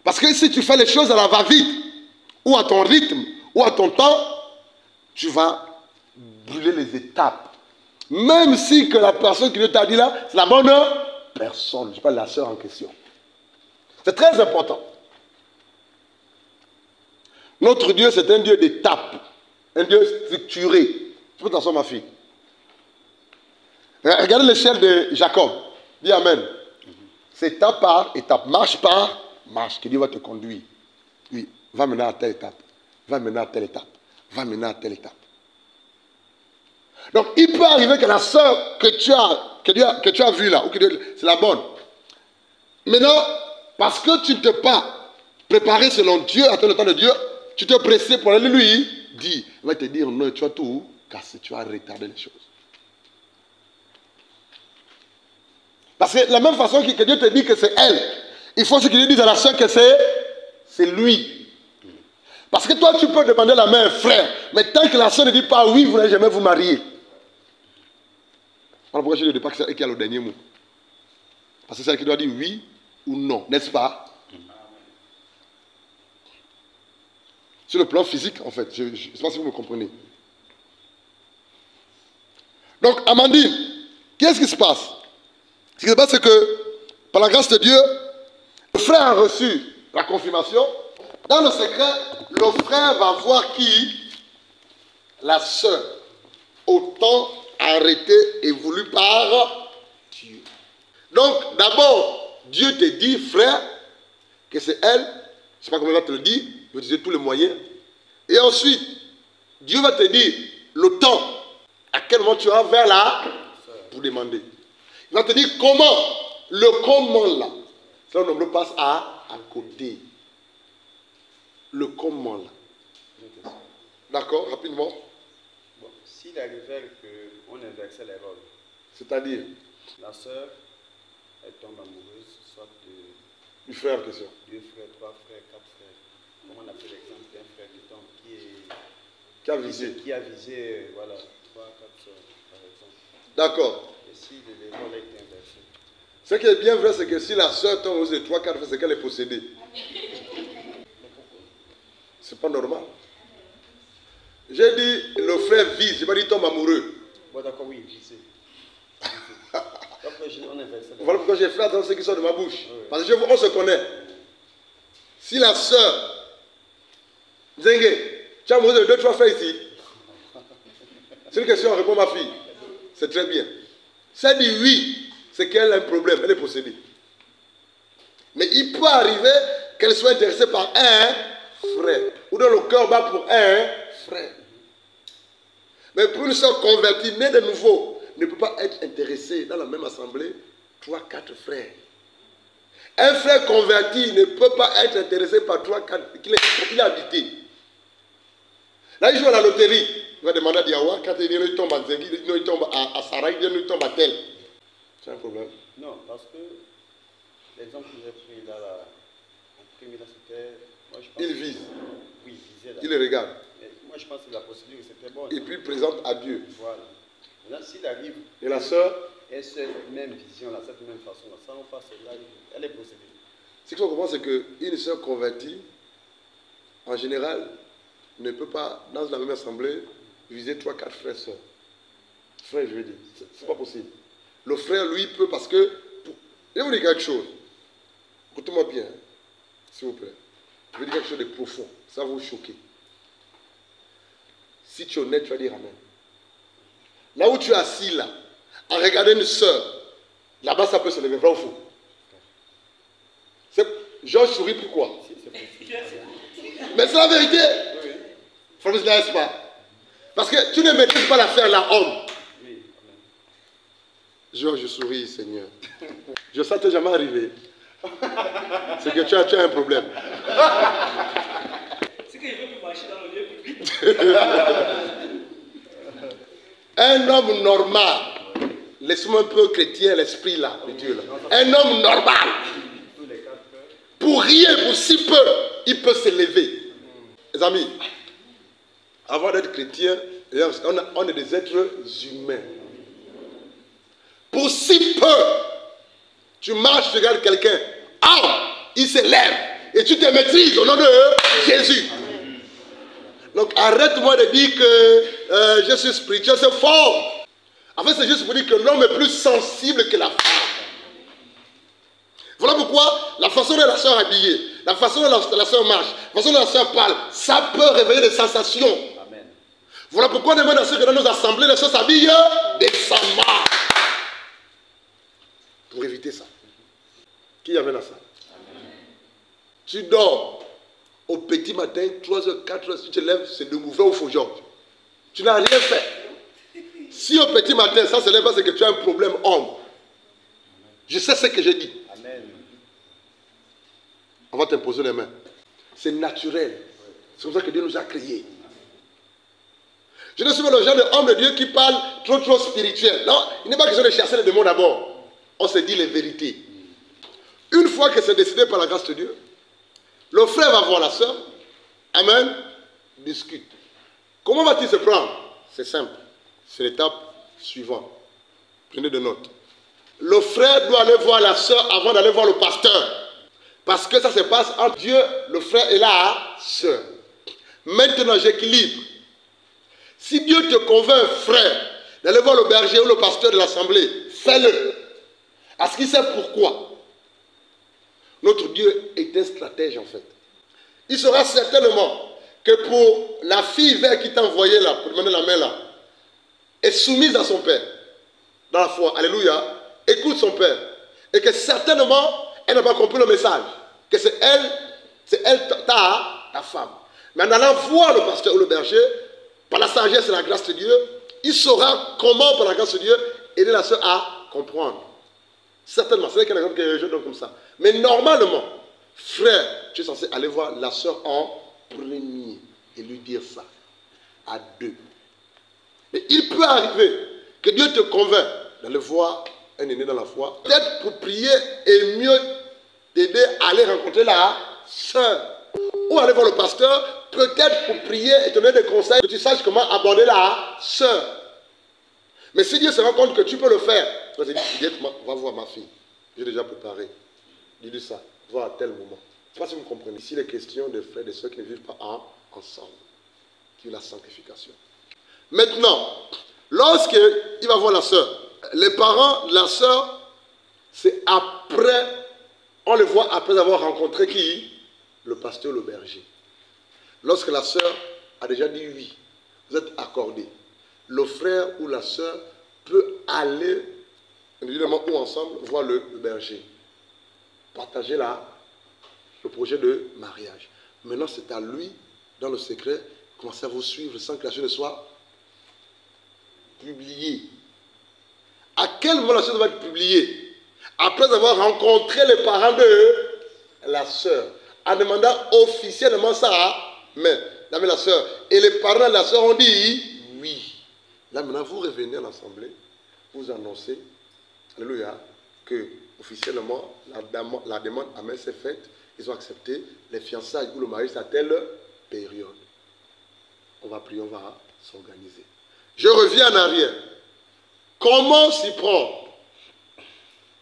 Parce que si tu fais les choses à la va-vite, ou à ton rythme, ou à ton temps, tu vas brûler les étapes. Même si que la personne qui t'a dit là, c'est la bonne personne. Je parle de la sœur en question. C'est très important. Notre Dieu, c'est un Dieu d'étapes. Un Dieu structuré. Tu peux t'asseoir, ma fille. Regardez l'échelle de Jacob. Dis Amen. C'est étape par étape. Marche par marche. Que Dieu va te conduire. Oui, va maintenant à telle étape. Va maintenant à telle étape. Va maintenant à telle étape. Donc, il peut arriver que la sœur que tu as vue là, ou que c'est la bonne. Maintenant, parce que tu ne t'es pas préparé selon Dieu, à le temps de Dieu, tu t'es pressé pour aller lui dire. Il va te dire non, tu vas tout casser, tu vas retarder les choses. Parce que la même façon que Dieu te dit que c'est elle, il faut que Dieu dise à la soeur que c'est lui. Parce que toi, tu peux demander la main, frère, mais tant que la soeur ne dit pas oui, vous n'allez jamais vous marier. Voilà pourquoi je ne dis pas que c'est elle qui a le dernier mot. Parce que c'est elle qui doit dire oui ou non, n'est-ce pas? Sur le plan physique, en fait. Je ne sais pas si vous me comprenez. Donc, Amandine, qu'est-ce qui se passe? Ce qui se passe, c'est que, par la grâce de Dieu, le frère a reçu la confirmation. Dans le secret, le frère va voir qui? La sœur. Au temps arrêté et voulu par Dieu. Donc, d'abord, Dieu te dit, frère, que c'est elle. Je ne sais pas comment il va te le dire. Il va te dire tous les moyens. Et ensuite, Dieu va te dire le temps. À quel moment tu vas vers là pour demander. Il va te dire comment. Le comment là. Ça, on le passe à côté. Le comment là. D'accord, rapidement. Bon, s'il arrivait qu'on inversait les rôles. C'est-à-dire? La sœur, elle tombe amoureuse, soit du frère en question. 2 frères, 3 frères, 4 frères. Comment on appelle l'exemple d'un frère qui tombe, qui a visé. Qui a visé, voilà, 3, 4 sœurs, par exemple. D'accord. Et si les rôles étaient inversés. Ce qui est bien vrai, c'est que si la sœur tombe aux 3, 4 frères, c'est qu'elle est possédée. C'est pas normal. J'ai dit le frère vise, je n'ai pas dit tombe amoureux. Bon, d'accord, oui, visé. Voilà pourquoi j'ai fait attention à ce qui sort de ma bouche. Oui. Parce que on se connaît. Si la sœur, Zengue, tu as amoureux de 2, 3 frères ici. C'est une question, répond ma fille. C'est très bien. Si elle dit oui, c'est qu'elle a un problème, elle est possédée. Mais il peut arriver qu'elle soit intéressée par un frère. Ou dans le cœur bat pour un frère. Mais pour une sœur convertie, née de nouveau, ne peut pas être intéressée dans la même assemblée, 3, 4 frères. Un frère converti ne peut pas être intéressé par 3, 4 qu'il est habité. Là, il joue à la loterie. Il va demander à Diawa, quand il tombe à Zengui, il tombe à Sarai, il tombe à tel. C'est un problème. Non, parce que l'exemple que j'ai pris là, en premier, là, c'était. Il vise. Oui, visait là. Il le regarde. Mais moi, je pense que la procédure, c'était bonne. Et puis, il présente à Dieu. Voilà. Là, s'il arrive. Et la sœur? Et cette même vision, là, cette même façon, là, ça on passe là, elle est possédée. Ce qu'il faut comprendre, c'est qu'une sœur convertie, en général, ne peut pas, dans la même assemblée, viser 3, 4 frères sœurs. Frère, je veux dire, c'est pas possible. Le frère, lui, peut parce que. Je vais vous dire quelque chose. Écoutez-moi bien, s'il vous plaît. Je vais dire quelque chose de profond. Ça va vous choquer. Si tu es honnête, tu vas dire Amen. Là où tu es assis, là, en regardant une sœur, Là-bas, ça peut se lever, vrai ou faux? Georges sourit, pourquoi? Mais c'est la vérité. Frère, n'est-ce pas? Parce que tu ne maîtrises pas l'affaire là, homme. Georges, je souris, Seigneur. Je sais que tu n'es jamais arrivé. C'est que tu as un problème. C'est qu'il veut plus marcher dans le lieu public. Un homme normal, laisse-moi un peu chrétien l'esprit là, de Dieu là. Un homme normal, pour rien, pour si peu, il peut se lever. Les amis, avant d'être chrétien, on est des êtres humains. Pour si peu, tu marches, tu regardes quelqu'un, il se lève et tu te maîtrises au nom de Jésus. Donc arrête-moi de dire que je suis spirituel, c'est faux. En fait, c'est juste pour dire que l'homme est plus sensible que la femme. Voilà pourquoi la façon dont la soeur est habillée, la façon dont la soeur marche, la façon dont la soeur parle, ça peut réveiller des sensations. Amen. Voilà pourquoi on demande à ceux que dans nos assemblées, les soeurs s'habillent décemment. Pour éviter ça. Qui amène à ça? Amen. Tu dors au petit matin, 3h, 4h, si tu te lèves, c'est de mouvement ou faux, Georges. Tu n'as rien fait. Si au petit matin, ça se lève pas, c'est que tu as un problème homme. Je sais ce que j'ai dit. Amen. On va t'imposer les mains. C'est naturel. C'est comme ça que Dieu nous a créés. Je ne suis pas le genre d'homme de Dieu qui parle trop spirituel. Non, il n'est pas question de chasser les démons d'abord. On se dit les vérités. Une fois que c'est décidé par la grâce de Dieu, le frère va voir la soeur. Amen. Discute. Comment va-t-il se prendre? C'est simple. C'est l'étape suivante. Prenez de notes. Le frère doit aller voir la soeur avant d'aller voir le pasteur. Parce que ça se passe entre Dieu, le frère et la soeur. Maintenant, j'équilibre. Si Dieu te convainc, frère, d'aller voir le berger ou le pasteur de l'assemblée, fais-le. Parce qu'il sait pourquoi. Notre Dieu est un stratège en fait. Il saura certainement que pour la fille vers qui t'a envoyé là, pour demander la main là, est soumise à son père. Dans la foi, alléluia, écoute son père. Et que certainement, elle n'a pas compris le message. Que c'est elle ta femme. Mais en allant voir le pasteur ou le berger, par la sagesse et la grâce de Dieu, il saura comment, par la grâce de Dieu, aider la soeur à comprendre. Certainement, c'est un exemple que je donne comme ça. Mais normalement, frère, tu es censé aller voir la soeur en premier et lui dire ça à deux. Mais il peut arriver que Dieu te convainc d'aller voir un aîné dans la foi, peut-être pour prier et mieux t'aider à aller rencontrer la soeur. Ou aller voir le pasteur, peut-être pour prier et te donner des conseils, que tu saches comment aborder la soeur. Mais si Dieu se rend compte que tu peux le faire, tu vas te dire, va voir ma fille. J'ai déjà préparé. Dis-lui ça. Va à tel moment. Je ne sais pas si vous comprenez. Ici, il est question de frères et de ceux qui ne vivent pas ensemble. Qui est la sanctification. Maintenant, lorsqu'il va voir la soeur, les parents de la soeur, c'est après, on le voit après avoir rencontré qui? Le pasteur, le berger. Lorsque la soeur a déjà dit oui, vous êtes accordés. Le frère ou la soeur peut aller, individuellement ou ensemble, voir le berger. Partager le projet de mariage. Maintenant, c'est à lui, dans le secret, commencer à vous suivre sans que la chose ne soit publiée. À quel moment la chose va être publiée? Après avoir rencontré les parents de la soeur, en demandant officiellement ça, mais la soeur et les parents de la soeur ont dit oui. Là maintenant vous revenez à l'assemblée, vous annoncez, alléluia, que officiellement la demande amen s'est faite, ils ont accepté les fiançailles ou le mariage à telle période. On va prier, on va s'organiser. Je reviens en arrière. Comment s'y prendre? Il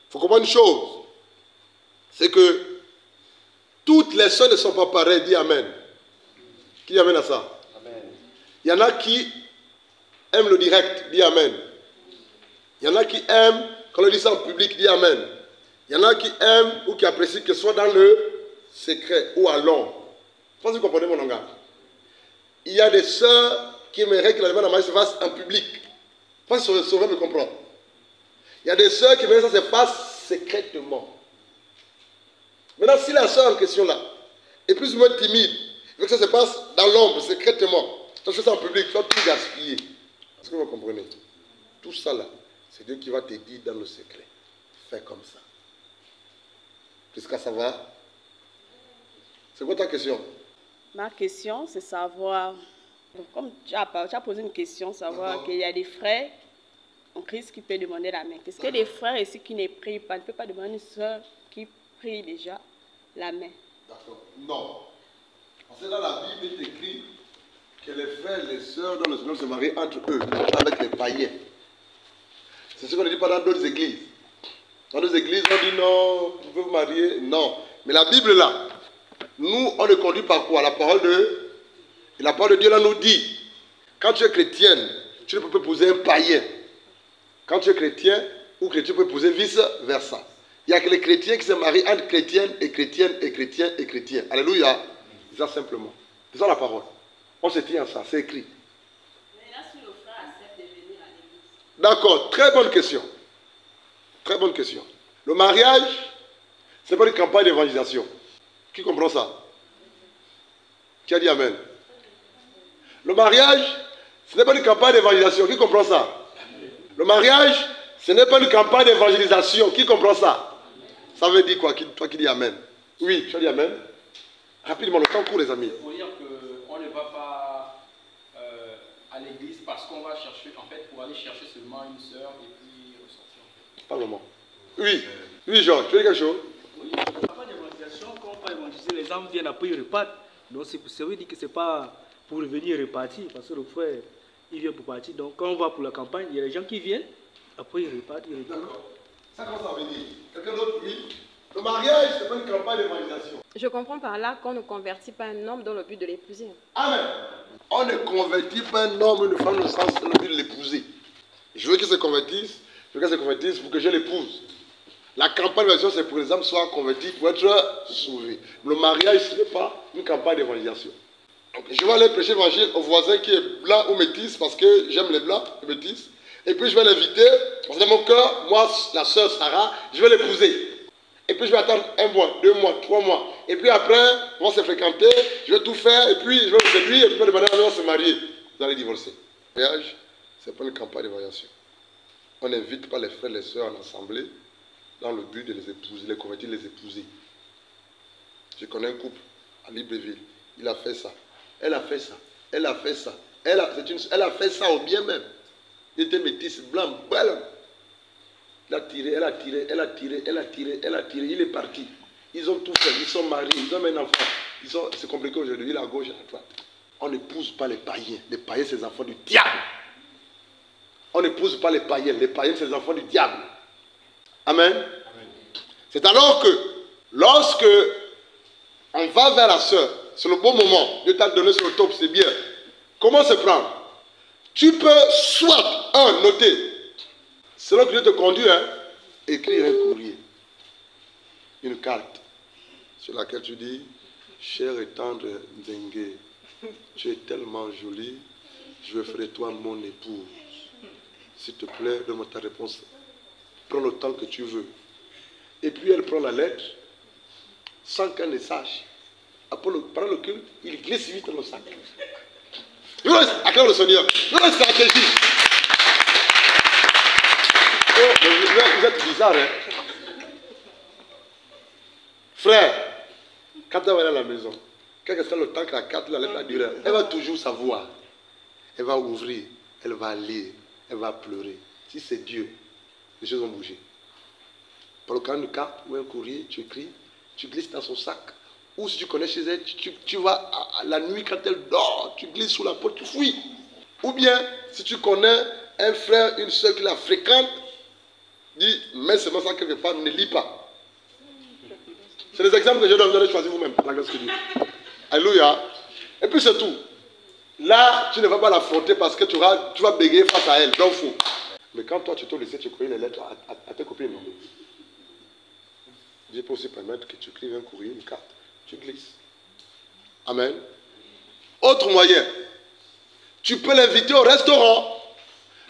faut comprendre une chose, c'est que toutes les soeurs ne sont pas pareilles, dis amen. Qui amène à ça? Amen. Il y en a qui aiment le direct, dis amen. Il y en a qui aiment, quand on dit ça en public, dis amen. Il y en a qui aiment ou qui apprécient que ce soit dans le secret ou à l'ombre. Je pense que vous comprenez mon langage. Il y a des sœurs qui aimeraient que la demande en mariage se fasse en public. Je pense que ça me comprendre. Il Il y a des sœurs qui veulent que ça se passe secrètement. Maintenant, si la sœur en question là est plus ou moins timide, il veut que ça se passe dans l'ombre, secrètement. Tu fais ça en public, tu vas tout gaspiller. Est-ce que vous comprenez? Tout ça là, c'est Dieu qui va te dire dans le secret. Fais comme ça. Jusqu'à ça va? C'est quoi ta question? Ma question, c'est savoir, comme tu as posé une question, savoir qu'il y a des frères en Christ qui peuvent demander la main. Est-ce que les frères ici qui ne prient pas, ne peuvent pas demander à une soeur qui prie déjà la main? D'accord. Non. Parce que dans la Bible, il est écrit que les frères et les sœurs dans le Seigneur se marient entre eux, avec les païens. C'est ce qu'on ne dit pas dans d'autres églises. Dans d'autres églises, on dit non, vous pouvez vous marier. Non. Mais la Bible là, nous, on est conduit par quoi? La parole de... Et la parole de Dieu là nous dit, quand tu es chrétienne, tu ne peux pas épouser un païen. Quand tu es chrétien ou chrétien, tu peux épouser vice-versa. Il n'y a que les chrétiens qui se marient entre chrétiennes et chrétiennes et chrétiens et chrétiens. Alléluia. C'est ça simplement. C'est ça la parole. On se tient à ça, c'est écrit. Mais là, si le frère accepte de venir à l'église. D'accord, très bonne question. Très bonne question. Le mariage, ce n'est pas une campagne d'évangélisation. Qui comprend ça? Qui a dit amen? Le mariage, ce n'est pas une campagne d'évangélisation. Qui comprend ça? Le mariage, ce n'est pas une campagne d'évangélisation. Qui comprend ça? Ça veut dire quoi? Toi qui dis amen. Oui, tu as dit amen. Rapidement, le temps court, les amis. Il faut dire qu'on ne va pas à l'église parce qu'on va chercher, en fait, pour aller chercher seulement une sœur et puis ressortir. Pas vraiment. Oui, oui, Georges, tu veux dire quelque chose? Oui, la campagne d'évangélisation, quand on va évangéliser, les âmes viennent après, ils repartent. Donc, ça veut dire que ce n'est pas pour venir repartir, parce que le frère, il vient pour partir. Donc, quand on va pour la campagne, il y a les gens qui viennent, après ils repartent, ils retournent. D'accord. Ça commence à venir. Quelqu'un d'autre, oui? Le mariage, ce n'est pas une campagne d'évangélisation. Je comprends par là qu'on ne convertit pas un homme dans le but de l'épouser. Amen. On ne convertit pas un homme ou une femme dans le sens dans le but de l'épouser. Je veux qu'ils se convertissent, pour que je l'épouse. La campagne d'évangélisation, c'est pour que les âmes soient converties, pour être sauvées. Le mariage, ce n'est pas une campagne d'évangélisation. Je vais aller prêcher l'évangile au voisin qui est blanc ou métis, parce que j'aime les blancs et métis. Et puis je vais l'inviter, parce que dans mon cœur, moi, la sœur Sarah, je vais l'épouser. Et puis je vais attendre 1 mois, 2 mois, 3 mois. Et puis après, on va se fréquenter, je vais tout faire, et puis je vais le séduire, et puis je vais demander à se marier. Vous allez divorcer. Le mariage, ce n'est pas une campagne d'évangélisation. On n'invite pas les frères et les sœurs en assemblée dans le but de les épouser, les convertir, les épouser. Je connais un couple à Libreville, il a fait ça. Elle a fait ça. Elle a fait ça. Elle a fait ça au bien même. Il était métisse, blanc, belle. Elle a tiré, elle a tiré, elle a tiré, elle a tiré, elle a tiré. Il est parti. Ils ont tout fait. Ils sont mariés, ils ont un enfant. C'est compliqué aujourd'hui. Il est à gauche, à droite. On n'épouse pas les païens. Les païens, c'est les enfants du diable. On n'épouse pas les païens. Les païens, c'est les enfants du diable. Amen. Amen. C'est alors que, lorsque on va vers la sœur, c'est le bon moment. Dieu t'a donné sur le top, c'est bien. Comment se prendre? Tu peux soit, noter, selon que Dieu te conduit, écrire un courrier, une carte, sur laquelle tu dis, cher et tendre Nzengue, tu es tellement jolie, je ferai toi mon épouse. S'il te plaît, donne-moi ta réponse. Prends le temps que tu veux. Et puis elle prend la lettre, sans qu'elle ne sache. Après pendant le culte, il glisse vite dans le sac. Acclame le Seigneur. Une stratégie. Oh, vous êtes bizarre, hein? Frère, quand elle va aller à la maison, quel que soit le temps que la carte, la lettre a duré, elle va toujours savoir. Elle va ouvrir, elle va lire, elle va pleurer. Si c'est Dieu, les choses vont bouger. Par le cas d'une carte ou un courrier, tu écris, tu glisses dans son sac. Ou si tu connais chez elle, tu vas à la nuit quand elle dort, tu glisses sous la porte, tu fouilles. Ou bien, si tu connais un frère, une soeur qui la fréquente, dis, mets seulement ça quelque part, ne lis pas. C'est des exemples que je donne, vous allez choisir vous-même, la grâce de Dieu. Alléluia. Et puis c'est tout. Là, tu ne vas pas l'affronter parce que tu vas bégayer face à elle, donc faux. Mais quand toi, tu te laisses, tu écris les lettres à tes copines, non? Dieu peut aussi permettre que tu écrives un courrier, une carte. Tu glisses. Amen. Autre moyen. Tu peux l'inviter au restaurant.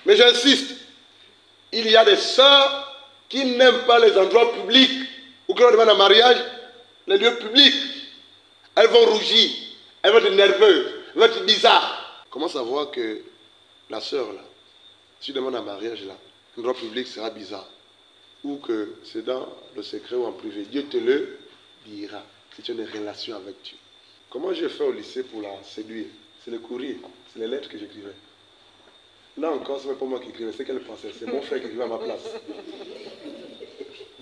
Mais j'insiste. Il y a des sœurs qui n'aime pas les endroits publics, ou quand on demande un mariage, les lieux publics, elles vont rougir, elles vont être nerveuses, elles vont être bizarres. Comment savoir que la sœur, là, si tu demandes un mariage, là, l'endroit public sera bizarre, ou que c'est dans le secret ou en privé, Dieu te le dira, si tu as une relation avec Dieu. Comment j'ai fait au lycée pour la séduire? C'est le courrier, c'est les lettres que j'écrivais. Là encore, ce n'est pas moi qui écrivais, c'est qu'elle pensait, c'est mon frère qui écrivait à ma place.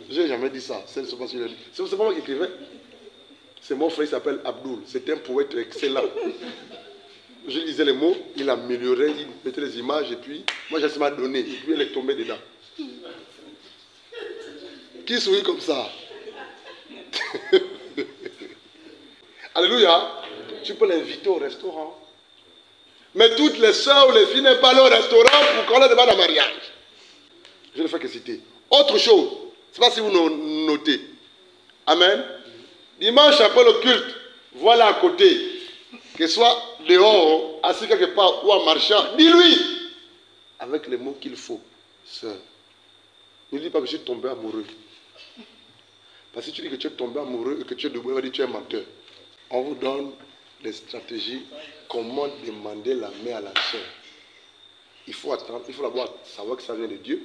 Je n'ai jamais dit ça, c'est pas moi qui écrivais. C'est mon frère, il s'appelle Abdoul, c'est un poète excellent. Je lisais les mots, il améliorait, il mettait les images, et puis moi j'ai seulement donné, et puis elle est tombée dedans. Qui sourit comme ça? Alléluia. Tu peux l'inviter au restaurant. Mais toutes les soeurs ou les filles n'aiment pas aller au restaurant pour qu'on leur demande un mariage. Je ne fais que citer. Autre chose, je ne sais pas si vous notez. Amen. Dimanche après le culte, voilà à côté, que soit dehors, assis quelque part ou en marchant, dis-lui avec les mots qu'il faut. Sœur, ne dis pas que je suis tombé amoureux. Parce que si tu dis que tu es tombé amoureux et que tu es debout, on va dire que tu es menteur. On vous donne des stratégies, comment demander la main à la sœur. Il faut attendre, il faut d'abord savoir que ça vient de Dieu,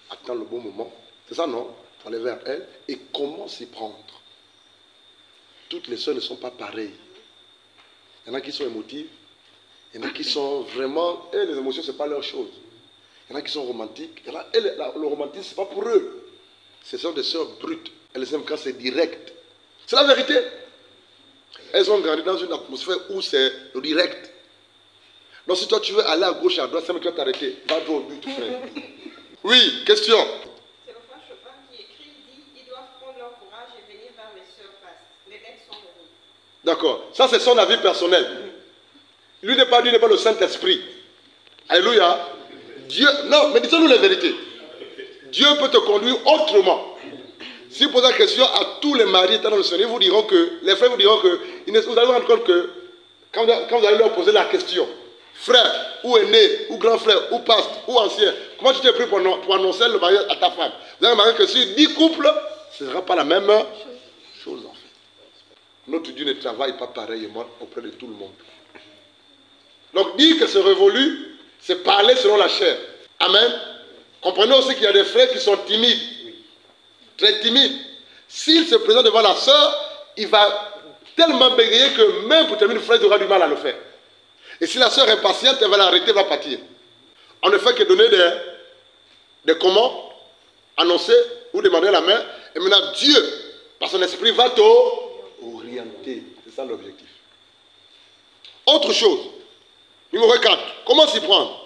attendre le bon moment. C'est ça, non? Aller vers elle et comment s'y prendre. Toutes les sœurs ne sont pas pareilles. Il y en a qui sont émotives, il y en a qui sont vraiment... Et les émotions, ce n'est pas leur chose. Il y en a qui sont romantiques. Il y en a, le romantisme, ce n'est pas pour eux. Ce sont des sœurs brutes. Elles aiment quand c'est direct. C'est la vérité. Elles ont grandi dans une atmosphère où c'est le direct. Donc si toi tu veux aller à gauche et à droite, c'est que tu vas t'arrêter. Va droit au but, frère. Oui, question. C'est le frère Chopin qui écrit, dit, ils doivent prendre leur courage et venir vers les sœurs passes. Les lettres sont données. D'accord. Ça c'est son avis personnel. Lui n'est pas le Saint-Esprit. Alléluia. Dieu, non, mais disons-nous la vérité. Dieu peut te conduire autrement. Si vous posez la question à tous les maris dans le Seigneur, les frères vous diront que, vous allez vous rendre compte que, quand vous allez leur poser la question, frère, ou aîné, ou grand frère, ou pasteur, ou ancien, comment tu t'es pris pour annoncer le mariage à ta femme? Vous allez remarquer que sur 10 couples, ce ne sera pas la même chose en fait. Notre Dieu ne travaille pas pareillement auprès de tout le monde. Donc dire que c'est révolu, c'est parler selon la chair. Amen. Comprenez aussi qu'il y a des frères qui sont timides. Très timide. S'il se présente devant la sœur, il va tellement bégayer que même pour terminer, le frère aura du mal à le faire. Et si la sœur est impatiente, elle va l'arrêter, elle va partir. On ne fait que donner des comment, annoncer ou demander la main. Et maintenant, Dieu, par son esprit, va t'orienter. C'est ça l'objectif. Autre chose. Numéro 4. Comment s'y prendre?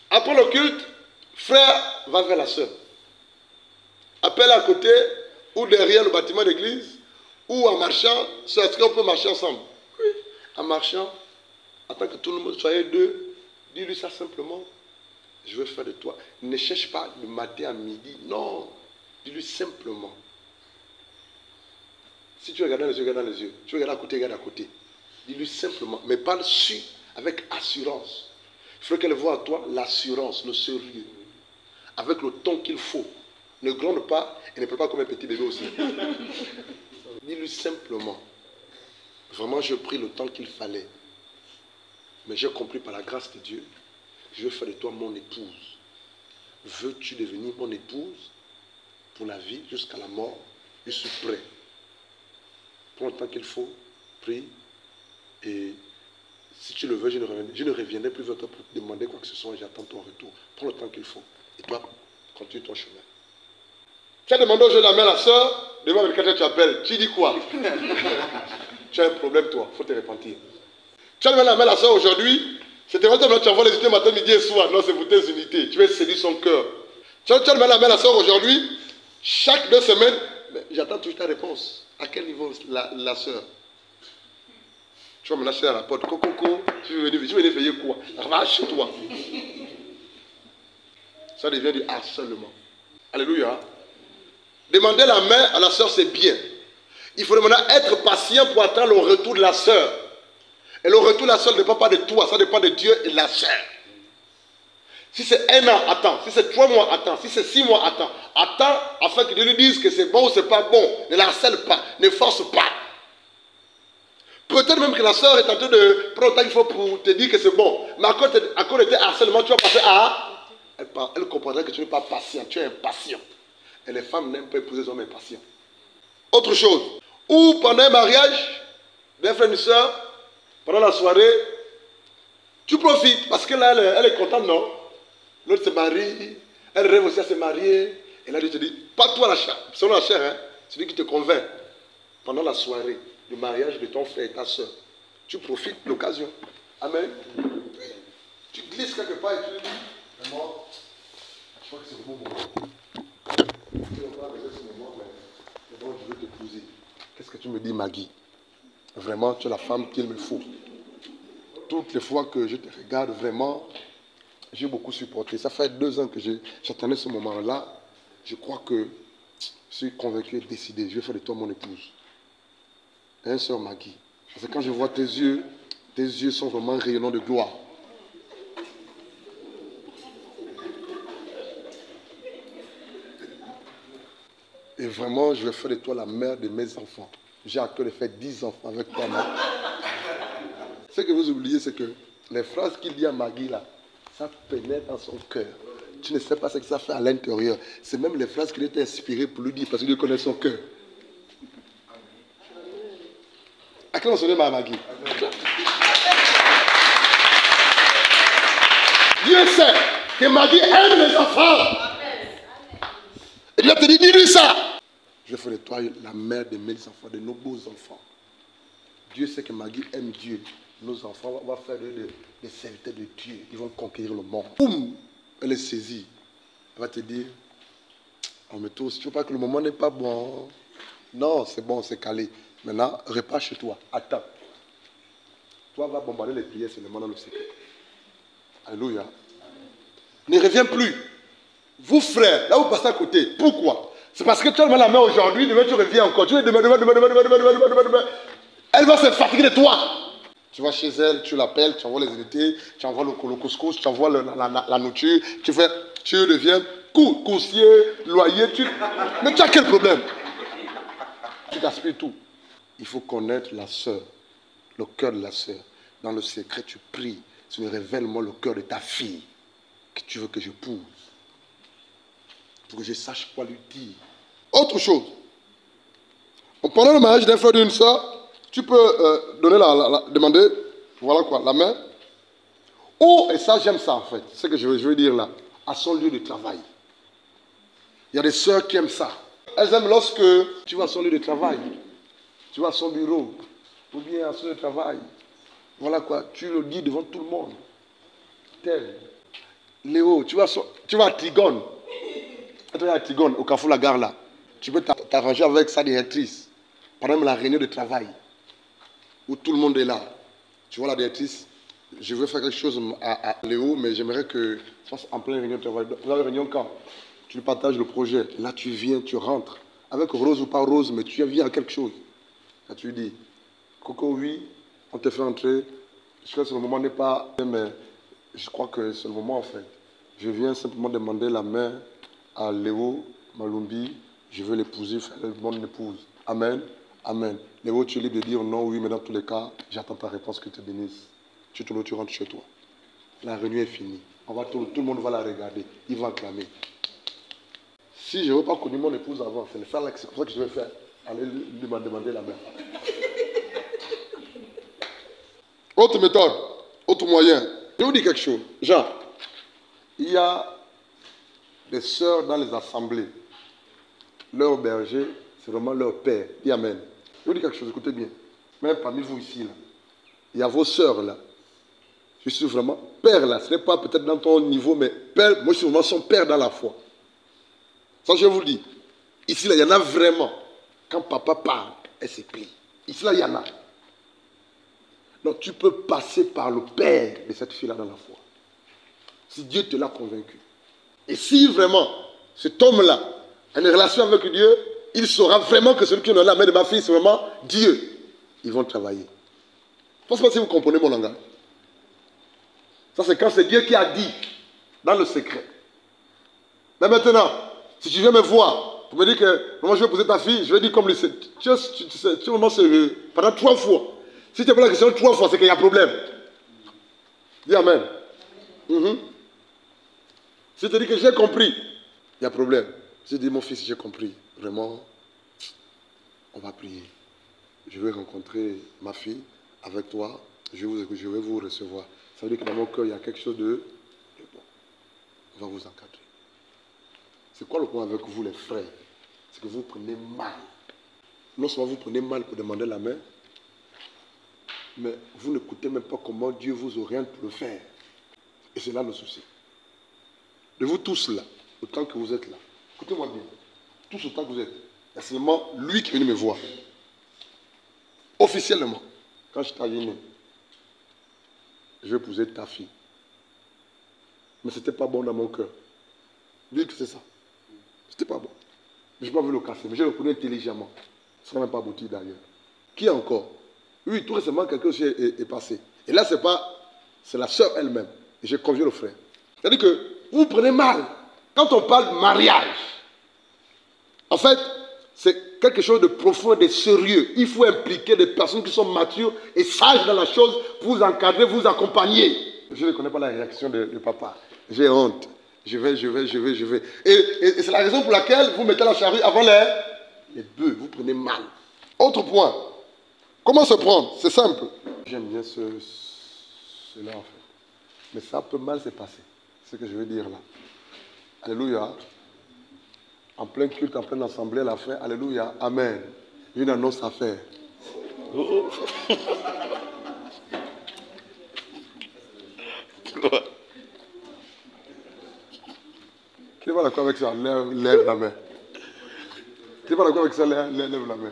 Après le culte, frère va vers la sœur. Appelle à côté ou derrière le bâtiment d'église ou en marchant. Est-ce qu'on peut marcher ensemble? Oui. En marchant, attends que tout le monde soit deux, dis-lui ça simplement. Je veux faire de toi. Ne cherche pas du matin à midi. Non. Dis-lui simplement. Si tu regardes dans les yeux, regarde dans les yeux. Tu regardes à côté, regarde à côté. Dis-lui simplement. Mais parle avec assurance. Il faut qu'elle voie à toi l'assurance, le sérieux. Avec le ton qu'il faut. Ne gronde pas et ne pleure pas comme un petit bébé aussi. Dis-lui simplement. Vraiment, j'ai pris le temps qu'il fallait. Mais j'ai compris par la grâce de Dieu, je veux faire de toi mon épouse. Veux-tu devenir mon épouse pour la vie jusqu'à la mort? Je suis prêt. Prends le temps qu'il faut, prie. Et si tu le veux, je ne reviendrai plus vers toi pour te demander quoi que ce soit. J'attends ton retour. Prends le temps qu'il faut. Et toi, continue ton chemin. Tu as demandé au jeu la main à la soeur, demande avec quelqu'un tu appelles. Tu dis quoi? Tu as un problème, toi. Il faut te repentir. Tu as demandé la main à la soeur aujourd'hui. C'était vrai que tu envoies les unités matin, midi et soir. Non, c'est pour tes unités. Tu veux séduire son cœur. Tu as demandé la main à la soeur aujourd'hui. Chaque 2 semaines, j'attends toujours ta réponse. À quel niveau la soeur? Tu vas me lâcher à la porte. Coco, tu veux venir veiller quoi? Arrache-toi. Ça devient du harcèlement. Alléluia. Demander la main à la sœur, c'est bien. Il faut demander être patient pour attendre le retour de la sœur. Et le retour de la sœur ne dépend pas de toi, ça dépend de Dieu et de la sœur. Si c'est 1 an, attends. Si c'est 3 mois, attends. Si c'est 6 mois, attends. Attends afin que Dieu lui dise que c'est bon ou c'est pas bon. Ne la harcèle pas. Ne force pas. Peut-être même que la soeur est en train de prendre le temps qu'il faut pour te dire que c'est bon. Mais à cause de tes harcèlements, tu vas passer à... Elle comprendrait que tu n'es pas patient. Tu es impatient. Et les femmes n'aiment pas épouser des hommes impatients. Autre chose. Ou pendant un mariage d'un frère et d'une soeur, pendant la soirée, tu profites parce que là, elle est contente, non? L'autre se marie, elle rêve aussi à se marier. Et là, Dieu te dit, pas toi la chair, selon la chair, hein, celui qui te convainc. Pendant la soirée, le mariage de ton frère et ta soeur, tu profites de l'occasion. Amen. Tu glisses quelque part et tu lui dis, vraiment, je crois que c'est le bon moment. Je ne vais pas arriver ce moment, mais bon, je veux t'épouser. Qu'est-ce que tu me dis, Maggie? Vraiment, tu es la femme qu'il me faut. Toutes les fois que je te regarde, vraiment, j'ai beaucoup supporté. Ça fait 2 ans que j'attendais ce moment-là. Je crois que je suis convaincu et décidé. Je vais faire de toi mon épouse. Hein, sœur Maggie? Parce que quand je vois tes yeux sont vraiment rayonnants de gloire. Et vraiment, je vais faire de toi la mère de mes enfants. J'ai à cœur de faire 10 enfants avec toi. Ce que vous oubliez, c'est que les phrases qu'il dit à Maggie, là, ça pénètre dans son cœur. Tu ne sais pas ce que ça fait à l'intérieur. C'est même les phrases qu'il était inspiré pour lui dire, parce que Dieu connaît son cœur. À quel moment on ma Maggie? Dieu sait que Maggie aime les enfants. Et Dieu te dit, dis-lui ça. Je ferai de toi la mère de mes enfants, de nos beaux enfants. Dieu sait que Maggie aime Dieu. Nos enfants vont faire des serviteurs de Dieu. Ils vont conquérir le monde. Boum! Elle est saisie. Elle va te dire, on me touche. Tu ne veux pas que le moment n'est pas bon? Non, c'est bon, c'est calé. Maintenant, repars chez toi. Attends. Toi, va bombarder les prières seulement dans le secret. Alléluia. Ne reviens plus. Vous, frères, là vous passez à côté. Pourquoi? C'est parce que tu as la main aujourd'hui, demain tu reviens encore. Tu demain. Elle va se fatiguer de toi. Tu vas chez elle, tu l'appelles, tu envoies les unités, tu envoies le couscous, tu envoies la nourriture, tu deviens coursier, loyer, mais tu as quel problème? Tu gaspilles tout. Il faut connaître la sœur, le cœur de la sœur. Dans le secret, tu pries. Tu révèle-moi le cœur de ta fille que tu veux que j'épouse. Pour que je sache quoi lui dire. Autre chose. Pendant le mariage d'un frère et d'une soeur, tu peux demander, voilà quoi, la main. Ou, et ça j'aime ça en fait, c'est ce que je veux dire là, à son lieu de travail. Il y a des sœurs qui aiment ça. Elles aiment lorsque tu vas à son lieu de travail, tu vas à son bureau, ou bien à son lieu de travail. Voilà quoi, tu le dis devant tout le monde. Tel. Léo, tu vas à Tigone. Tu vas à Tigone, au Carrefour La Gare là. Tu peux t'arranger avec sa directrice pendant la réunion de travail, où tout le monde est là. Tu vois la directrice, je veux faire quelque chose à Léo, mais j'aimerais que ça soit en pleine réunion de travail. Dans la réunion quand tu lui partages le projet, là tu viens, tu rentres, avec rose ou pas rose, mais tu viens à quelque chose. Là tu lui dis, Coco, oui, on te fait entrer. Je crois que ce moment n'est pas, mais je crois que c'est le moment en fait. Je viens simplement demander la main à Léo Malumbi, je veux l'épouser, faire le monde l'épouse. Amen. Amen. Léo, tu es libre de dire non, oui, mais dans tous les cas, j'attends ta réponse, que te bénisse. Tu tournes, tu rentres chez toi. La réunion est finie. Tout le monde va la regarder. Il va acclamer. Si je ne veux pas connaître mon épouse avant, c'est comme ça que je vais faire. Allez lui demander la main. Autre méthode, autre moyen. Je vous dis quelque chose. Jean, il y a des sœurs dans les assemblées. Leur berger, c'est vraiment leur père. Dis amen. Je vous dis quelque chose, écoutez bien. Même parmi vous ici, là, il y a vos sœurs là. Je suis vraiment père là. Ce n'est pas peut-être dans ton niveau, mais père, moi je suis vraiment son père dans la foi. Ça je vous le dis. Ici là, il y en a vraiment. Quand papa parle, elle se plie. Ici là, il y en a. Donc tu peux passer par le père de cette fille-là dans la foi. Si Dieu te l'a convaincu. Et si vraiment cet homme-là a une relation avec Dieu, il saura vraiment que celui qui est dans la main de ma fille, c'est vraiment Dieu. Ils vont travailler. Je ne sais pas si vous comprenez mon langage. Ça, c'est quand c'est Dieu qui a dit. dans le secret. Mais maintenant, si tu viens me voir, pour me dire que moi je vais poser ta fille, je vais dire comme tu es vraiment sérieux. Pendant 3 fois. Si tu te poses la question 3 fois, c'est qu'il y a problème. Dis Amen. Si tu te dis que j'ai compris, il y a problème. Si tu dis mon fils, j'ai compris, vraiment, on va prier. Je vais rencontrer ma fille avec toi, je vais vous recevoir. Ça veut dire que dans mon cœur, il y a quelque chose de bon. On va vous encadrer. C'est quoi le point avec vous, les frères? C'est que vous prenez mal. Non seulement vous prenez mal pour demander la main, mais vous n'écoutez même pas comment Dieu vous oriente pour le faire. Et c'est là le souci. De vous tous là, autant que vous êtes là, écoutez-moi bien, tous autant que vous êtes, il y a seulement lui qui est venu me voir. Officiellement, quand je t'ai né, je vais épouser ta fille. Mais ce n'était pas bon dans mon cœur. Dites que c'est ça. C'était pas bon. Mais je n'ai pas voulu le casser, mais j'ai reconnu intelligemment. Ça n'a même pas abouti d'ailleurs. Qui encore? Oui, tout récemment, quelqu'un aussi est passé. Et là, c'est la sœur elle-même. Et j'ai convié le frère. C'est-à-dire que vous prenez mal. Quand on parle mariage, en fait, c'est quelque chose de profond, de sérieux. Il faut impliquer des personnes qui sont matures et sages dans la chose pour vous encadrer, vous accompagner. Je ne connais pas la réaction de papa. J'ai honte. Je vais. Et c'est la raison pour laquelle vous mettez la charrue avant les bœufs. Vous prenez mal. Autre point. Comment se prendre? C'est simple. J'aime bien cela en fait. Mais ça peut mal se passer. C'est ce que je veux dire là. Alléluia. En plein culte, en pleine assemblée, la fin. Alléluia. Amen. Une annonce à faire. Quoi? Qui n'est pas d'accord avec ça? Lève la main. Qui n'est pas d'accord avec ça? Lève la main.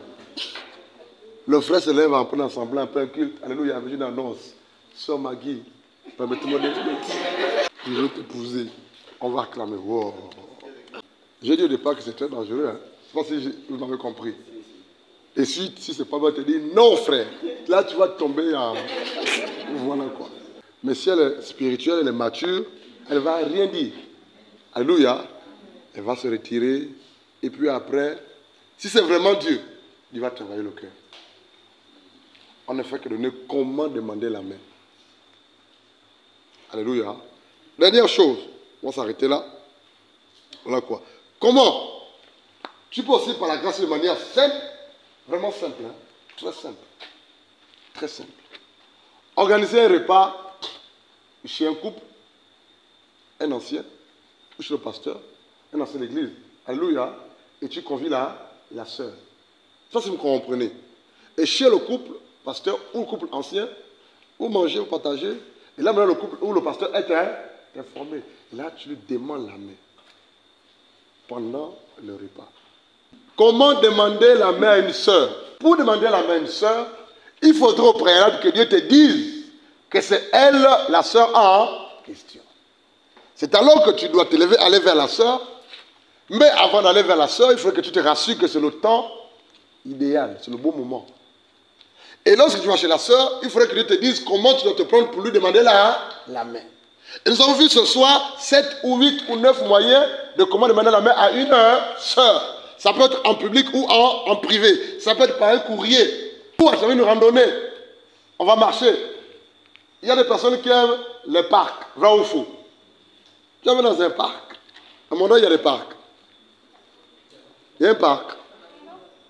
Le frère se lève en plein assemblée, en plein culte. Alléluia. Une annonce. Sœur Maggie, permettez-moi de dire. Je veux t'épouser. On va acclamer. Wow. J'ai dit au départ que c'est très dangereux. Hein. Je ne sais pas si vous m'avez compris. Et si c'est pas bon, te dire non, frère. Là, tu vas tomber en. Voilà quoi. Mais si elle est spirituelle, elle est mature, elle ne va rien dire. Alléluia. Elle va se retirer. Et puis après, si c'est vraiment Dieu, il va travailler le cœur. On ne fait que donner comment demander la main. Alléluia. Dernière chose, on va s'arrêter là. Voilà quoi. Comment? Tu peux aussi par la grâce de manière simple, vraiment simple, hein? Très simple. Très simple. Organiser un repas chez un couple, un ancien, ou chez le pasteur, un ancien d'église. Alléluia. Et tu convies la sœur. Ça, si vous comprenez. Et chez le couple, pasteur ou le couple ancien, ou manger ou partager. Et là, maintenant, le couple ou le pasteur est informé. Et là, tu lui demandes la main pendant le repas. Comment demander la main à une sœur? Pour demander la main à une sœur, il faudra au préalable que Dieu te dise que c'est elle, la sœur en question. C'est alors que tu dois te lever, aller vers la sœur. Mais avant d'aller vers la sœur, il faut que tu te rassures que c'est le temps idéal, c'est le bon moment. Et lorsque tu vas chez la sœur, il faudrait que Dieu te dise comment tu dois te prendre pour lui demander la main. Et nous avons vu ce soir 7 ou 8 ou 9 moyens de comment demander la main à une sœur. Ça peut être en public ou en privé. Ça peut être par un courrier ou à travers une randonnée. On va marcher. Il y a des personnes qui aiment les parcs, vrai ou faux. Tu vas dans un parc. À mon endroit, il y a des parcs. Il y a un parc.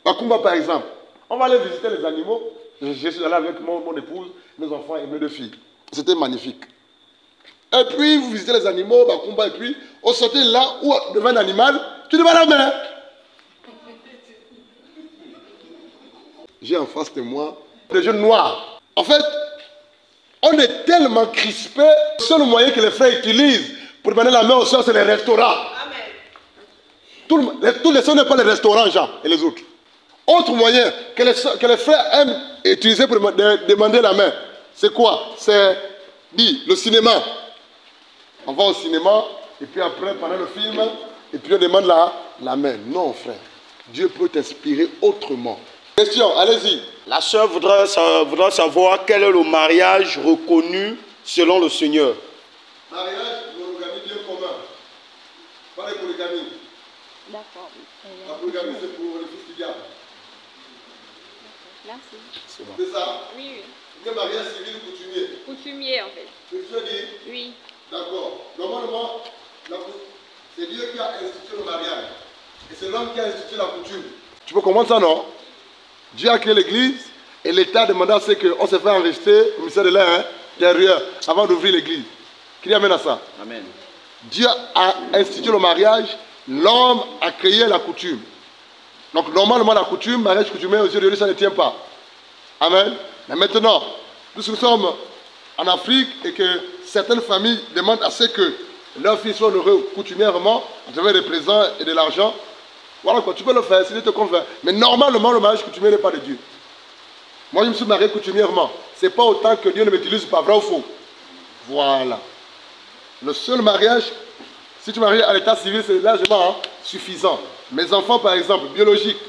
À Kumba, par exemple. On va aller visiter les animaux. Je suis allé avec mon épouse, mes enfants et mes 2 filles. C'était magnifique. Et puis, vous visitez les animaux, Bakumba, et puis, au sortir là, où devant un animal, tu demandes la main. J'ai en face de moi des jeunes noirs. En fait, on est tellement crispés. Le seul moyen que les frères utilisent pour demander la main aux soeurs, c'est les restaurants. Amen. Tous les soeurs n'est pas les restaurants, Jean, et les autres. Autre moyen que les frères aiment utiliser pour demander la main, c'est quoi? C'est le cinéma. On va au cinéma, et puis après, pendant le film, et puis on demande la main. Non, frère. Dieu peut t'inspirer autrement. Question, allez-y. La sœur voudra savoir quel est le mariage reconnu selon le Seigneur. Mariage, vous l'organisez bien comment? La polygamie, c'est pour le fils du diable. Merci. C'est bon. C'est ça? Oui, oui. C'est un mariage civil ou coutumier? Coutumier, en fait. C'est ce que tu veux dire? Oui. D'accord. Normalement, c'est Dieu qui a institué le mariage. Et c'est l'homme qui a institué la coutume. Tu peux comprendre ça, non? Dieu a créé l'église et l'État demanda à ce qu'on se fait enregistrer au ministère de l'Intérieur avant d'ouvrir l'église. Qui amène à ça? Amen. Dieu a institué le mariage, l'homme a créé la coutume. Donc normalement la coutume, mariage coutumier aux yeux de Dieu, ça ne tient pas. Amen. Mais maintenant, puisque nous sommes en Afrique et que certaines familles demandent à ce que leurs fils soient heureux coutumièrement, à travers des présents et de l'argent, voilà quoi, tu peux le faire si Dieu te convainc. Mais normalement le mariage coutumier n'est pas de Dieu. Moi je me suis marié coutumièrement. Ce n'est pas autant que Dieu ne m'utilise pas, vrai ou faux? Voilà. Le seul mariage, si tu maries à l'état civil, c'est largement suffisant. Mes enfants, par exemple, biologiques,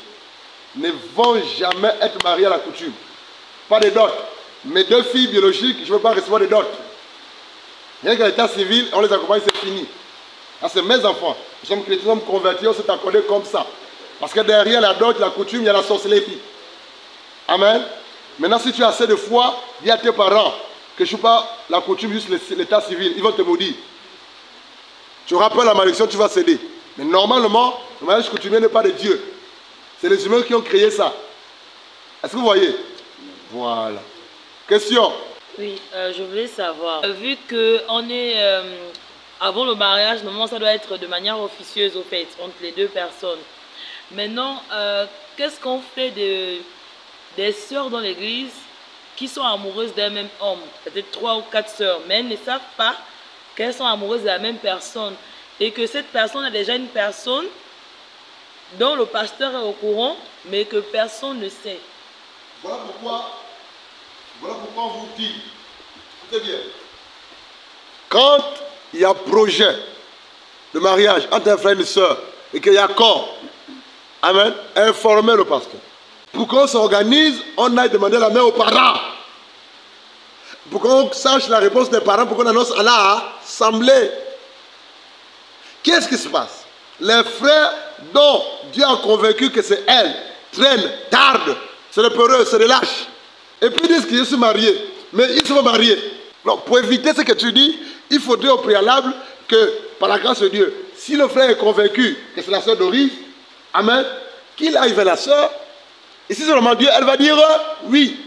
ne vont jamais être mariés à la coutume. Pas de dot. Mes 2 filles biologiques, je ne veux pas recevoir de dot. Rien qu'à l'état civil, on les accompagne, c'est fini. Là, c'est mes enfants. Nous sommes chrétiens, nous sommes convertis, on s'est accordé comme ça. Parce que derrière la dot, la coutume, il y a la sorcellerie. Amen. Maintenant, si tu as assez de foi, dis à tes parents que je ne suis pas la coutume, juste l'état civil. Ils vont te maudire. Tu auras peur de la malédiction, tu vas céder. Mais normalement, le mariage coutumier n'est pas de Dieu. C'est les humains qui ont créé ça. Est-ce que vous voyez? Voilà. Question? Oui, je voulais savoir, vu qu'on est avant le mariage, normalement ça doit être de manière officieuse au fait, entre les 2 personnes. Maintenant, qu'est-ce qu'on fait des sœurs dans l'église qui sont amoureuses d'un même homme, peut-être 3 ou 4 sœurs, mais elles ne savent pas qu'elles sont amoureuses de la même personne et que cette personne a déjà une personne dont le pasteur est au courant, mais que personne ne sait. Voilà pourquoi on vous dit, écoutez bien, quand il y a projet de mariage entre un frère et une soeur et qu'il y a accord, amen, informez le pasteur. Pour qu'on s'organise, on aille demander la main aux parents. Pour qu'on sache la réponse des parents, pour qu'on annonce à l'assemblée. Qu'est-ce qui se passe? Les frères dont Dieu a convaincu que c'est elles traînent, tardent, c'est les peureux, c'est les lâches. Et puis ils disent qu'ils sont mariés. Mais ils sont mariés. Donc pour éviter ce que tu dis, il faudrait au préalable que, par la grâce de Dieu, si le frère est convaincu que c'est la sœur Doris, amen, qu'il aille vers la sœur. Et si c'est vraiment Dieu, elle va dire oui.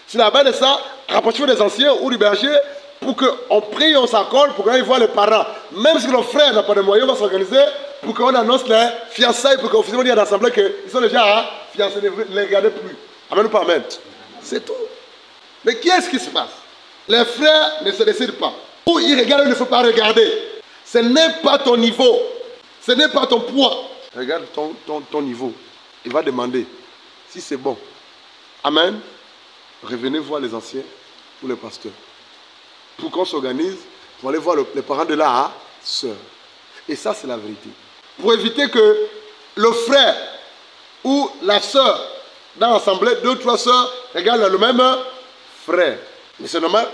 C'est la base de ça, rapprochez-vous des anciens ou du berger pour qu'on prie, on s'accorde, pour qu'on aille voir les parents. Même si le frère n'a pas de moyens, on va s'organiser pour qu'on annonce les fiançailles, pour qu'officiellement dire à l'assemblée qu'ils sont déjà fiancés, ne les regardez plus. Amen ou pas amen? C'est tout. Mais qu'est-ce qui se passe? Les frères ne se décident pas. Ou ils regardent, il ne faut pas regarder. Ce n'est pas ton niveau. Ce n'est pas ton poids. Regarde ton niveau. Il va demander si c'est bon. Amen. Revenez voir les anciens ou les pasteurs. Pour qu'on s'organise, pour aller voir les parents de la sœur. Et ça, c'est la vérité. Pour éviter que le frère ou la sœur, dans l'assemblée, 2 ou 3 sœurs regardent le même frère. Mais c'est normal.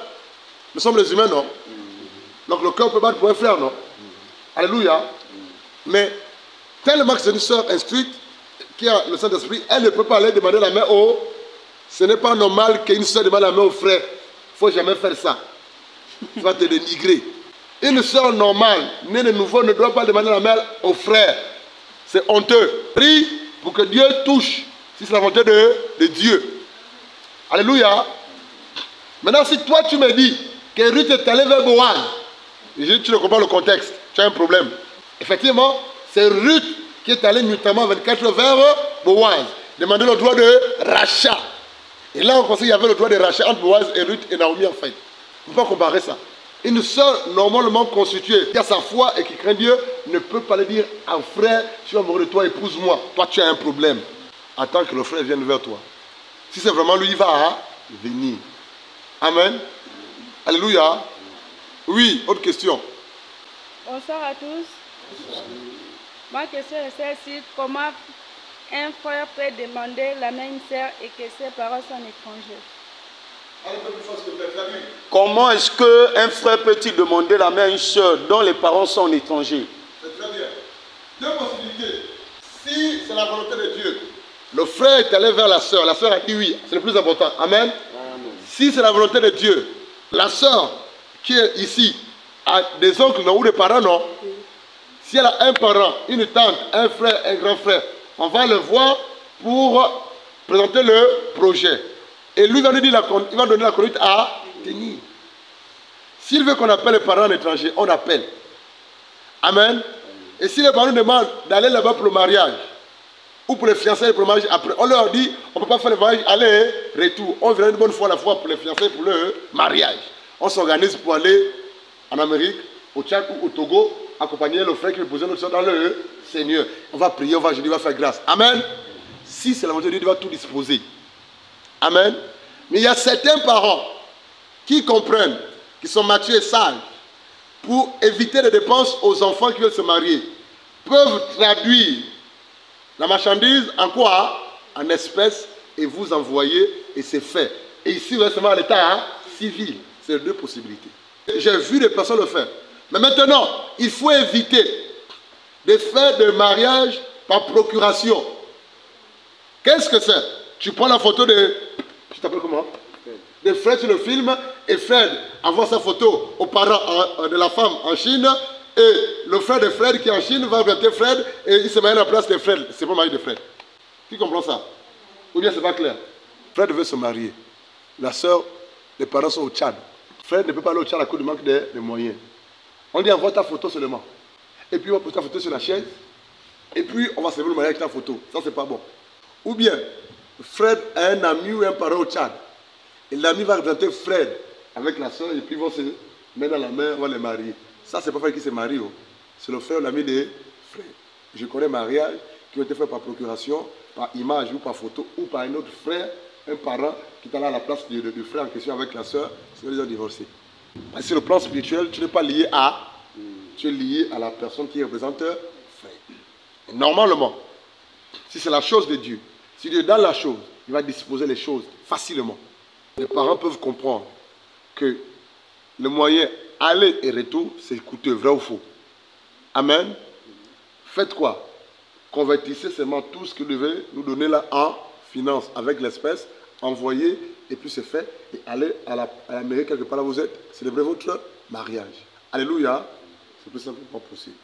Nous sommes les humains, non? Donc le cœur peut battre pour un frère, non? Alléluia. Mais tellement que c'est une sœur instruite, qui a le Saint-Esprit, elle ne peut pas aller demander la main au... Ce n'est pas normal qu'une sœur demande la main au frère. Il ne faut jamais faire ça. Tu vas te dénigrer. Une sœur normale, née de nouveau, ne doit pas demander la main au frère. C'est honteux. Prie pour que Dieu touche. Si c'est la volonté de Dieu. Alléluia. Maintenant, si toi tu me dis que Ruth est allée vers Boaz, tu ne comprends pas le contexte, tu as un problème. Effectivement, c'est Ruth qui est allée notamment 24 heures vers Boaz, demander le droit de rachat. Et là, on pensait qu'il y avait le droit de rachat entre Boaz et Ruth et Naomi en fait. On ne peut pas comparer ça. Une sœur normalement constituée, qui a sa foi et qui craint Dieu, ne peut pas le dire à un frère, je suis amoureux de toi, épouse-moi. Toi, tu as un problème. Attends que le frère vienne vers toi. Si c'est vraiment lui, il va venir. Amen. Alléluia. Oui, autre question. Bonsoir à tous. Ma question est celle-ci. Comment un frère peut demander la même sœur et que ses parents sont étrangers? Comment est-ce qu'un frère peut-il demander la main à une sœur dont les parents sont étrangers? C'est très bien. Deux possibilités. Si c'est la volonté de Dieu, le frère est allé vers la sœur a dit oui, c'est le plus important. Amen. Si c'est la volonté de Dieu, la sœur qui est ici a des oncles non, ou des parents non. Si elle a un parent, une tante, un frère, un grand frère, on va le voir pour présenter le projet. Et lui va nous dire il va donner la conduite à tenir. S'il veut qu'on appelle les parents en étranger, on appelle. Amen. Et si les parents nous demandent d'aller là-bas pour le mariage, ou pour les fiançailles pour le mariage après, on leur dit, on ne peut pas faire le mariage, aller, retour. On vient une bonne fois à la fois pour les fiançailles pour le mariage. On s'organise pour aller en Amérique, au Tchad ou au Togo, accompagner le frère qui épousait notre soeur dans le Seigneur. On va prier, on va jeûner, on va faire grâce. Amen. Si c'est la volonté de Dieu, il va tout disposer. Amen. Mais il y a certains parents qui comprennent, qui sont matures et sages, pour éviter les dépenses aux enfants qui veulent se marier, peuvent traduire la marchandise en quoi? En espèces, et vous envoyer, et c'est fait. Et ici, vous êtes seulement à l'état civil. C'est les deux possibilités. J'ai vu des personnes le faire. Mais maintenant, il faut éviter de faire des mariages par procuration. Qu'est-ce que c'est? Tu prends la photo de... Tu t'appelles comment? De Fred sur le film, et Fred envoie sa photo aux parents de la femme en Chine, et le frère de Fred qui est en Chine va inviter Fred, et il se met à la place de Fred. C'est pas le mari de Fred. Qui comprend ça? Ou bien c'est pas clair? Fred veut se marier. La soeur, les parents sont au Tchad. Fred ne peut pas aller au Tchad à cause du manque de moyens. On dit envoie ta photo seulement. Et puis on va poser ta photo sur la chaise, et puis on va célébrer le mariage avec ta photo. Ça c'est pas bon. Ou bien, Fred a un ami ou un parent au Tchad. Et l'ami va représenter Fred avec la soeur et puis ils vont se mettre dans la main, on va les marier. Ça, c'est pas Fred qui se marie. Oh. C'est le frère ou l'ami de Fred. Je connais mariage qui ont été faits par procuration, par image ou par photo, ou par un autre frère, un parent qui est allé à la place du frère en question avec la soeur, c'est déjà divorcé. Parce que sur le plan spirituel, tu n'es pas lié à, tu es lié à la personne qui représente Fred. Et normalement, si c'est la chose de Dieu, si Dieu est dans la chose, il va disposer les choses facilement. Les parents peuvent comprendre que le moyen aller et retour, c'est coûteux, vrai ou faux. Amen. Faites quoi? Convertissez seulement tout ce que vous devez nous donner là en finance avec l'espèce, envoyez, et puis c'est fait. Et allez à l'Amérique, quelque part là vous êtes, célébrez votre mariage. Alléluia. C'est plus simplement possible.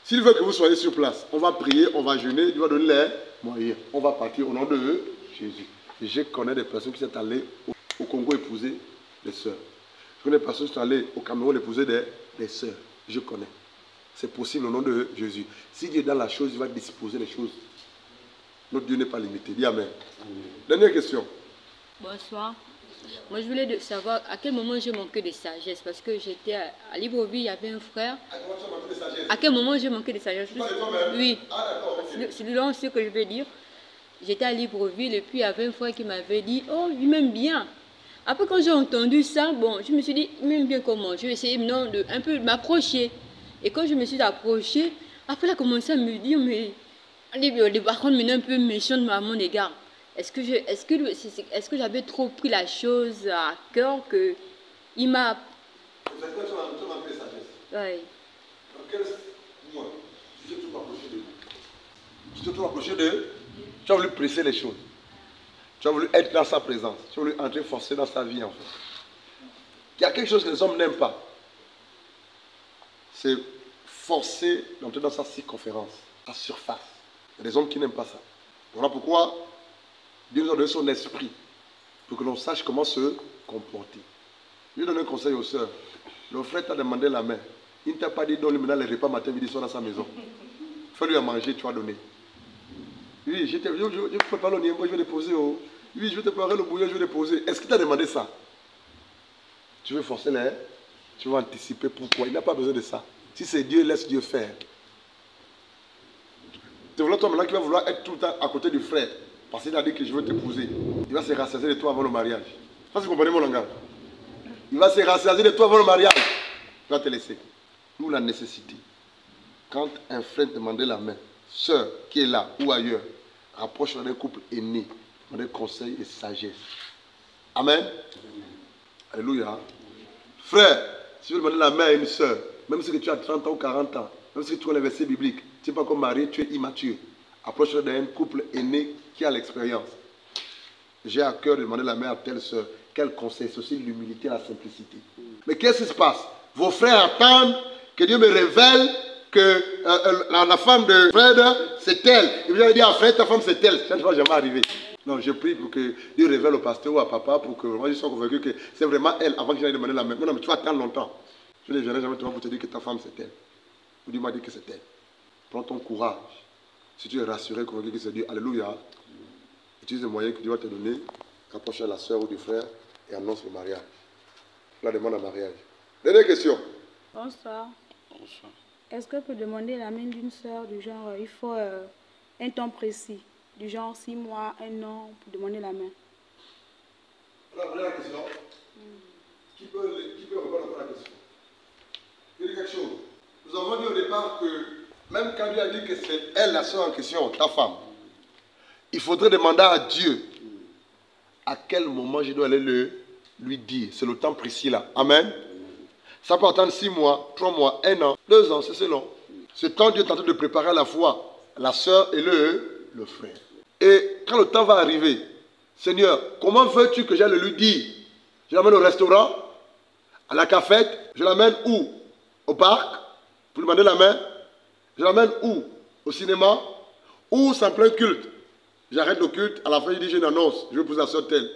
S'il veut que vous soyez sur place, on va prier, on va jeûner, il va donner les moyens. On va partir au nom de Jésus. Et je connais des personnes qui sont allées au Congo épouser des sœurs. Je connais des personnes qui sont allées au Cameroun épouser des sœurs. Je connais. C'est possible au nom de Jésus. Si Dieu est dans la chose, il va disposer les choses. Notre Dieu n'est pas limité. Dis Amen. Dernière question. Bonsoir. Moi, je voulais savoir à quel moment j'ai manqué de sagesse. Parce que j'étais à Libreville, il y avait un frère. À quel moment j'ai manqué de sagesse? Oui. C'est ce que je veux dire. J'étais à Libreville et puis il y avait un frère qui m'avait dit « Oh, il m'aime bien ». Après, quand j'ai entendu ça, bon, je me suis dit « Il m'aime bien comment ?» Je vais essayer maintenant de un peu m'approcher. Et quand je me suis approchée, après il a commencé à me dire « Mais les paroles maintenant un peu méchantes à mon égard. Est-ce que j'avais trop pris la chose à cœur que il m'a... » Vous êtes manqué de sagesse. Oui. Dans quel mois tu t'es trop approché d'eux? Tu t'es trop approché d'eux? Tu as voulu presser les choses. Tu as voulu être dans sa présence. Tu as voulu entrer forcé dans sa vie en fait. Il y a quelque chose que les hommes n'aiment pas. C'est forcer d'entrer dans sa circonférence, sa surface. Il y a des hommes qui n'aiment pas ça. Voilà pourquoi Dieu nous a donné son esprit pour que l'on sache comment se comporter. Je vais donner un conseil aux sœurs. Le frère t'a demandé la main. Il ne t'a pas dit donne-lui maintenant les repas matin, midi, soir dans sa maison. Fais-lui à manger, tu vas donner. Oui, je prépare le niembo, je vais déposer. Oh. Oui, je vais te préparer le bouillon, je vais déposer. Est-ce qu'il t'a demandé ça? Tu veux forcer les... Tu veux anticiper pourquoi? Il n'a pas besoin de ça. Si c'est Dieu, laisse Dieu faire. C'est voilà toi maintenant qui va vouloir être tout le temps à côté du frère. Parce qu'il a dit que je veux t'épouser. Il va se rassasier de toi avant le mariage. Je ne sais pas si vous comprenez mon langage. Il va se rassasier de toi avant le mariage. Il va te laisser. Nous, la nécessité. Quand un frère demandait la main, sœur qui est là ou ailleurs, rapproche-toi d'un couple aîné, demandez conseil et sagesse. Amen. Alléluia. Frère, si tu veux demander la main à une sœur, même si tu as 30 ans ou 40 ans, même si tu connais les versets bibliques, tu n'es pas encore marié, tu es immature. Approche-toi d'un couple aîné qui a l'expérience. J'ai à cœur de demander la main à telle soeur. Quel conseil? C'est aussi l'humilité et la simplicité. Mais qu'est-ce qui se passe? Vos frères attendent que Dieu me révèle que la femme de Fred, c'est elle. Et vous allez dire à Fred, ta femme, c'est elle. Ça ne va jamais arriver. Non, je prie pour que Dieu révèle au pasteur ou à papa pour que moi je sois convaincu que c'est vraiment elle avant que j'aille demander la main. Non, mais tu vas attendre longtemps. Je ne viendrai jamais te voir pour te dire que ta femme, c'est elle. Ou Dieu m'a dit que c'est elle. Prends ton courage. Si tu es rassuré, convaincu que c'est Dieu, alléluia. Utilise les moyens que Dieu va te donner. Rapproche à la soeur ou du frère et annonce le mariage. La demande en mariage. Dernière question. Bonsoir. Bonsoir. Est-ce que je peux demander la main d'une soeur du genre, il faut un temps précis, du genre 6 mois, 1 an, pour demander la main? Voilà la question. Qui peut répondre à la question? Je vais dire quelque chose. Nous avons dit au départ que même quand Dieu a dit que c'est elle la soeur en question, ta femme, il faudrait demander à Dieu à quel moment je dois aller lui dire. C'est le temps précis là. Amen. Ça peut attendre 6 mois, 3 mois, 1 an, 2 ans, c'est selon. Ce temps, Dieu est en train de préparer à la fois la soeur et le frère. Et quand le temps va arriver, Seigneur, comment veux-tu que j'aille lui dire? Je l'amène au restaurant, à la cafette, je l'amène où? Au parc, pour lui demander la main. Je l'amène où? Au cinéma, ou c'est en plein culte. J'arrête le culte, à la fin, il dit, j'ai une annonce, je vais épouser la soeur telle.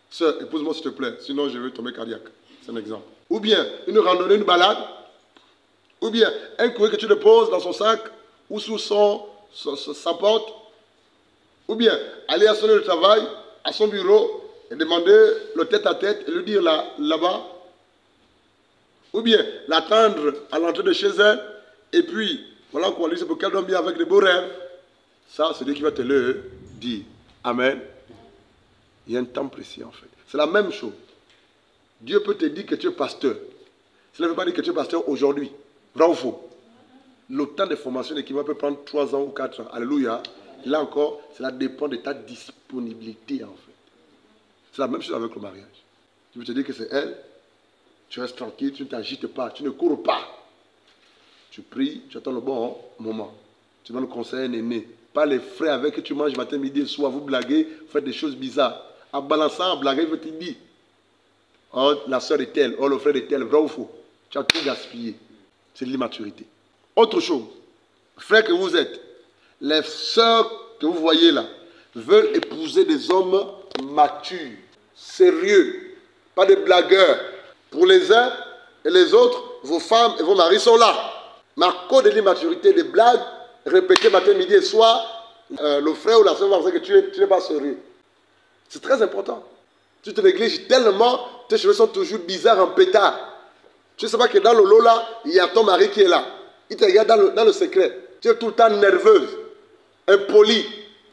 Sœur, épouse-moi s'il te plaît, sinon je vais tomber cardiaque. C'est un exemple. Ou bien une randonnée, une balade. Ou bien un courrier que tu déposes dans son sac ou sous sa porte. Ou bien aller à son lieu de travail, à son bureau et demander le tête-à-tête et lui dire là-bas. Ou bien l'attendre à l'entrée de chez elle et puis voilà quoi, lui c'est pour qu'elle dorme bien avec des beaux rêves. Ça, c'est Dieu qui va te le dire. Amen. Il y a un temps précis en fait. C'est la même chose. Dieu peut te dire que tu es pasteur. Cela ne veut pas dire que tu es pasteur aujourd'hui. Vrai ou faux? Le temps de formation d'équipement peut prendre 3 ans ou 4 ans. Alléluia. Là encore, cela dépend de ta disponibilité en fait. C'est la même chose avec le mariage. Tu veux te dire que c'est elle, tu restes tranquille, tu ne t'agites pas, tu ne cours pas. Tu pries, tu attends le bon moment. Tu donnes le conseil à un aîné. Pas les frères avec qui tu manges matin, midi et soir, vous blaguez, vous faites des choses bizarres. En balançant, en blaguant, il veut te dire. Oh, la soeur est telle, oh, le frère est tel, vrai ou faux? Tu as tout gaspillé. C'est de l'immaturité. Autre chose, frères que vous êtes, les sœurs que vous voyez là, veulent épouser des hommes matures, sérieux, pas des blagueurs. Pour les uns et les autres, vos femmes et vos maris sont là. Mais à cause de l'immaturité, des blagues répétées matin, midi et soir, le frère ou la sœur va penser que tu n'es pas sérieux. C'est très important. Tu te négliges tellement, tes cheveux sont toujours bizarres en pétard. Tu ne sais pas que dans le lot là, il y a ton mari qui est là. Il te regarde dans le secret. Tu es tout le temps nerveuse, impolie.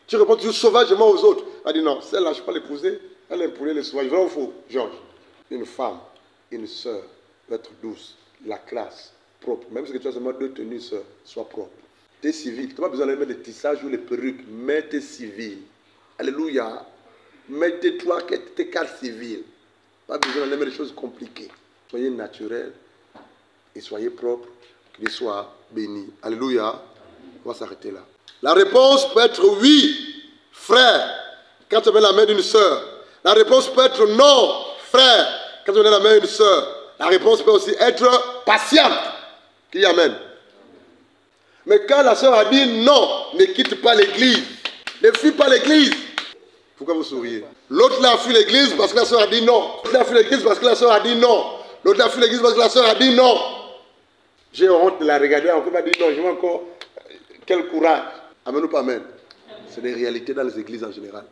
Tu réponds toujours sauvagement aux autres. Elle dit non, celle-là, je ne peux pas l'épouser. Elle est impolie le soir. Vrai ou faux, Georges? Une femme, une sœur, doit être douce, la classe, propre. Même si tu as seulement 2 tenues, sœur, sois propre. Tu es civil. Tu n'as pas besoin de mettre des tissages ou les perruques. Mais tu es civil. Alléluia. Mettez-toi que tu es cadre civil. Pas besoin de mettre des choses compliquées. Soyez naturel et soyez propre. Que Dieu soit béni. Alléluia. On va s'arrêter là. La réponse peut être oui, frère, quand tu mets la main d'une sœur. La réponse peut être non, frère, quand tu mets la main d'une sœur. La réponse peut aussi être patiente. Qui amène. Mais quand la sœur a dit non, ne quitte pas l'église. Ne fuis pas l'église. Pourquoi vous souriez? L'autre là a fui l'église parce que la sœur a dit non. L'autre là a fui l'église parce que la sœur a dit non. L'autre là a fui l'église parce que la sœur a dit non. J'ai honte de la regarder encore. Elle m'a dit non, je veux encore. Quel courage. Amen ou pas amen? C'est des réalités dans les églises en général.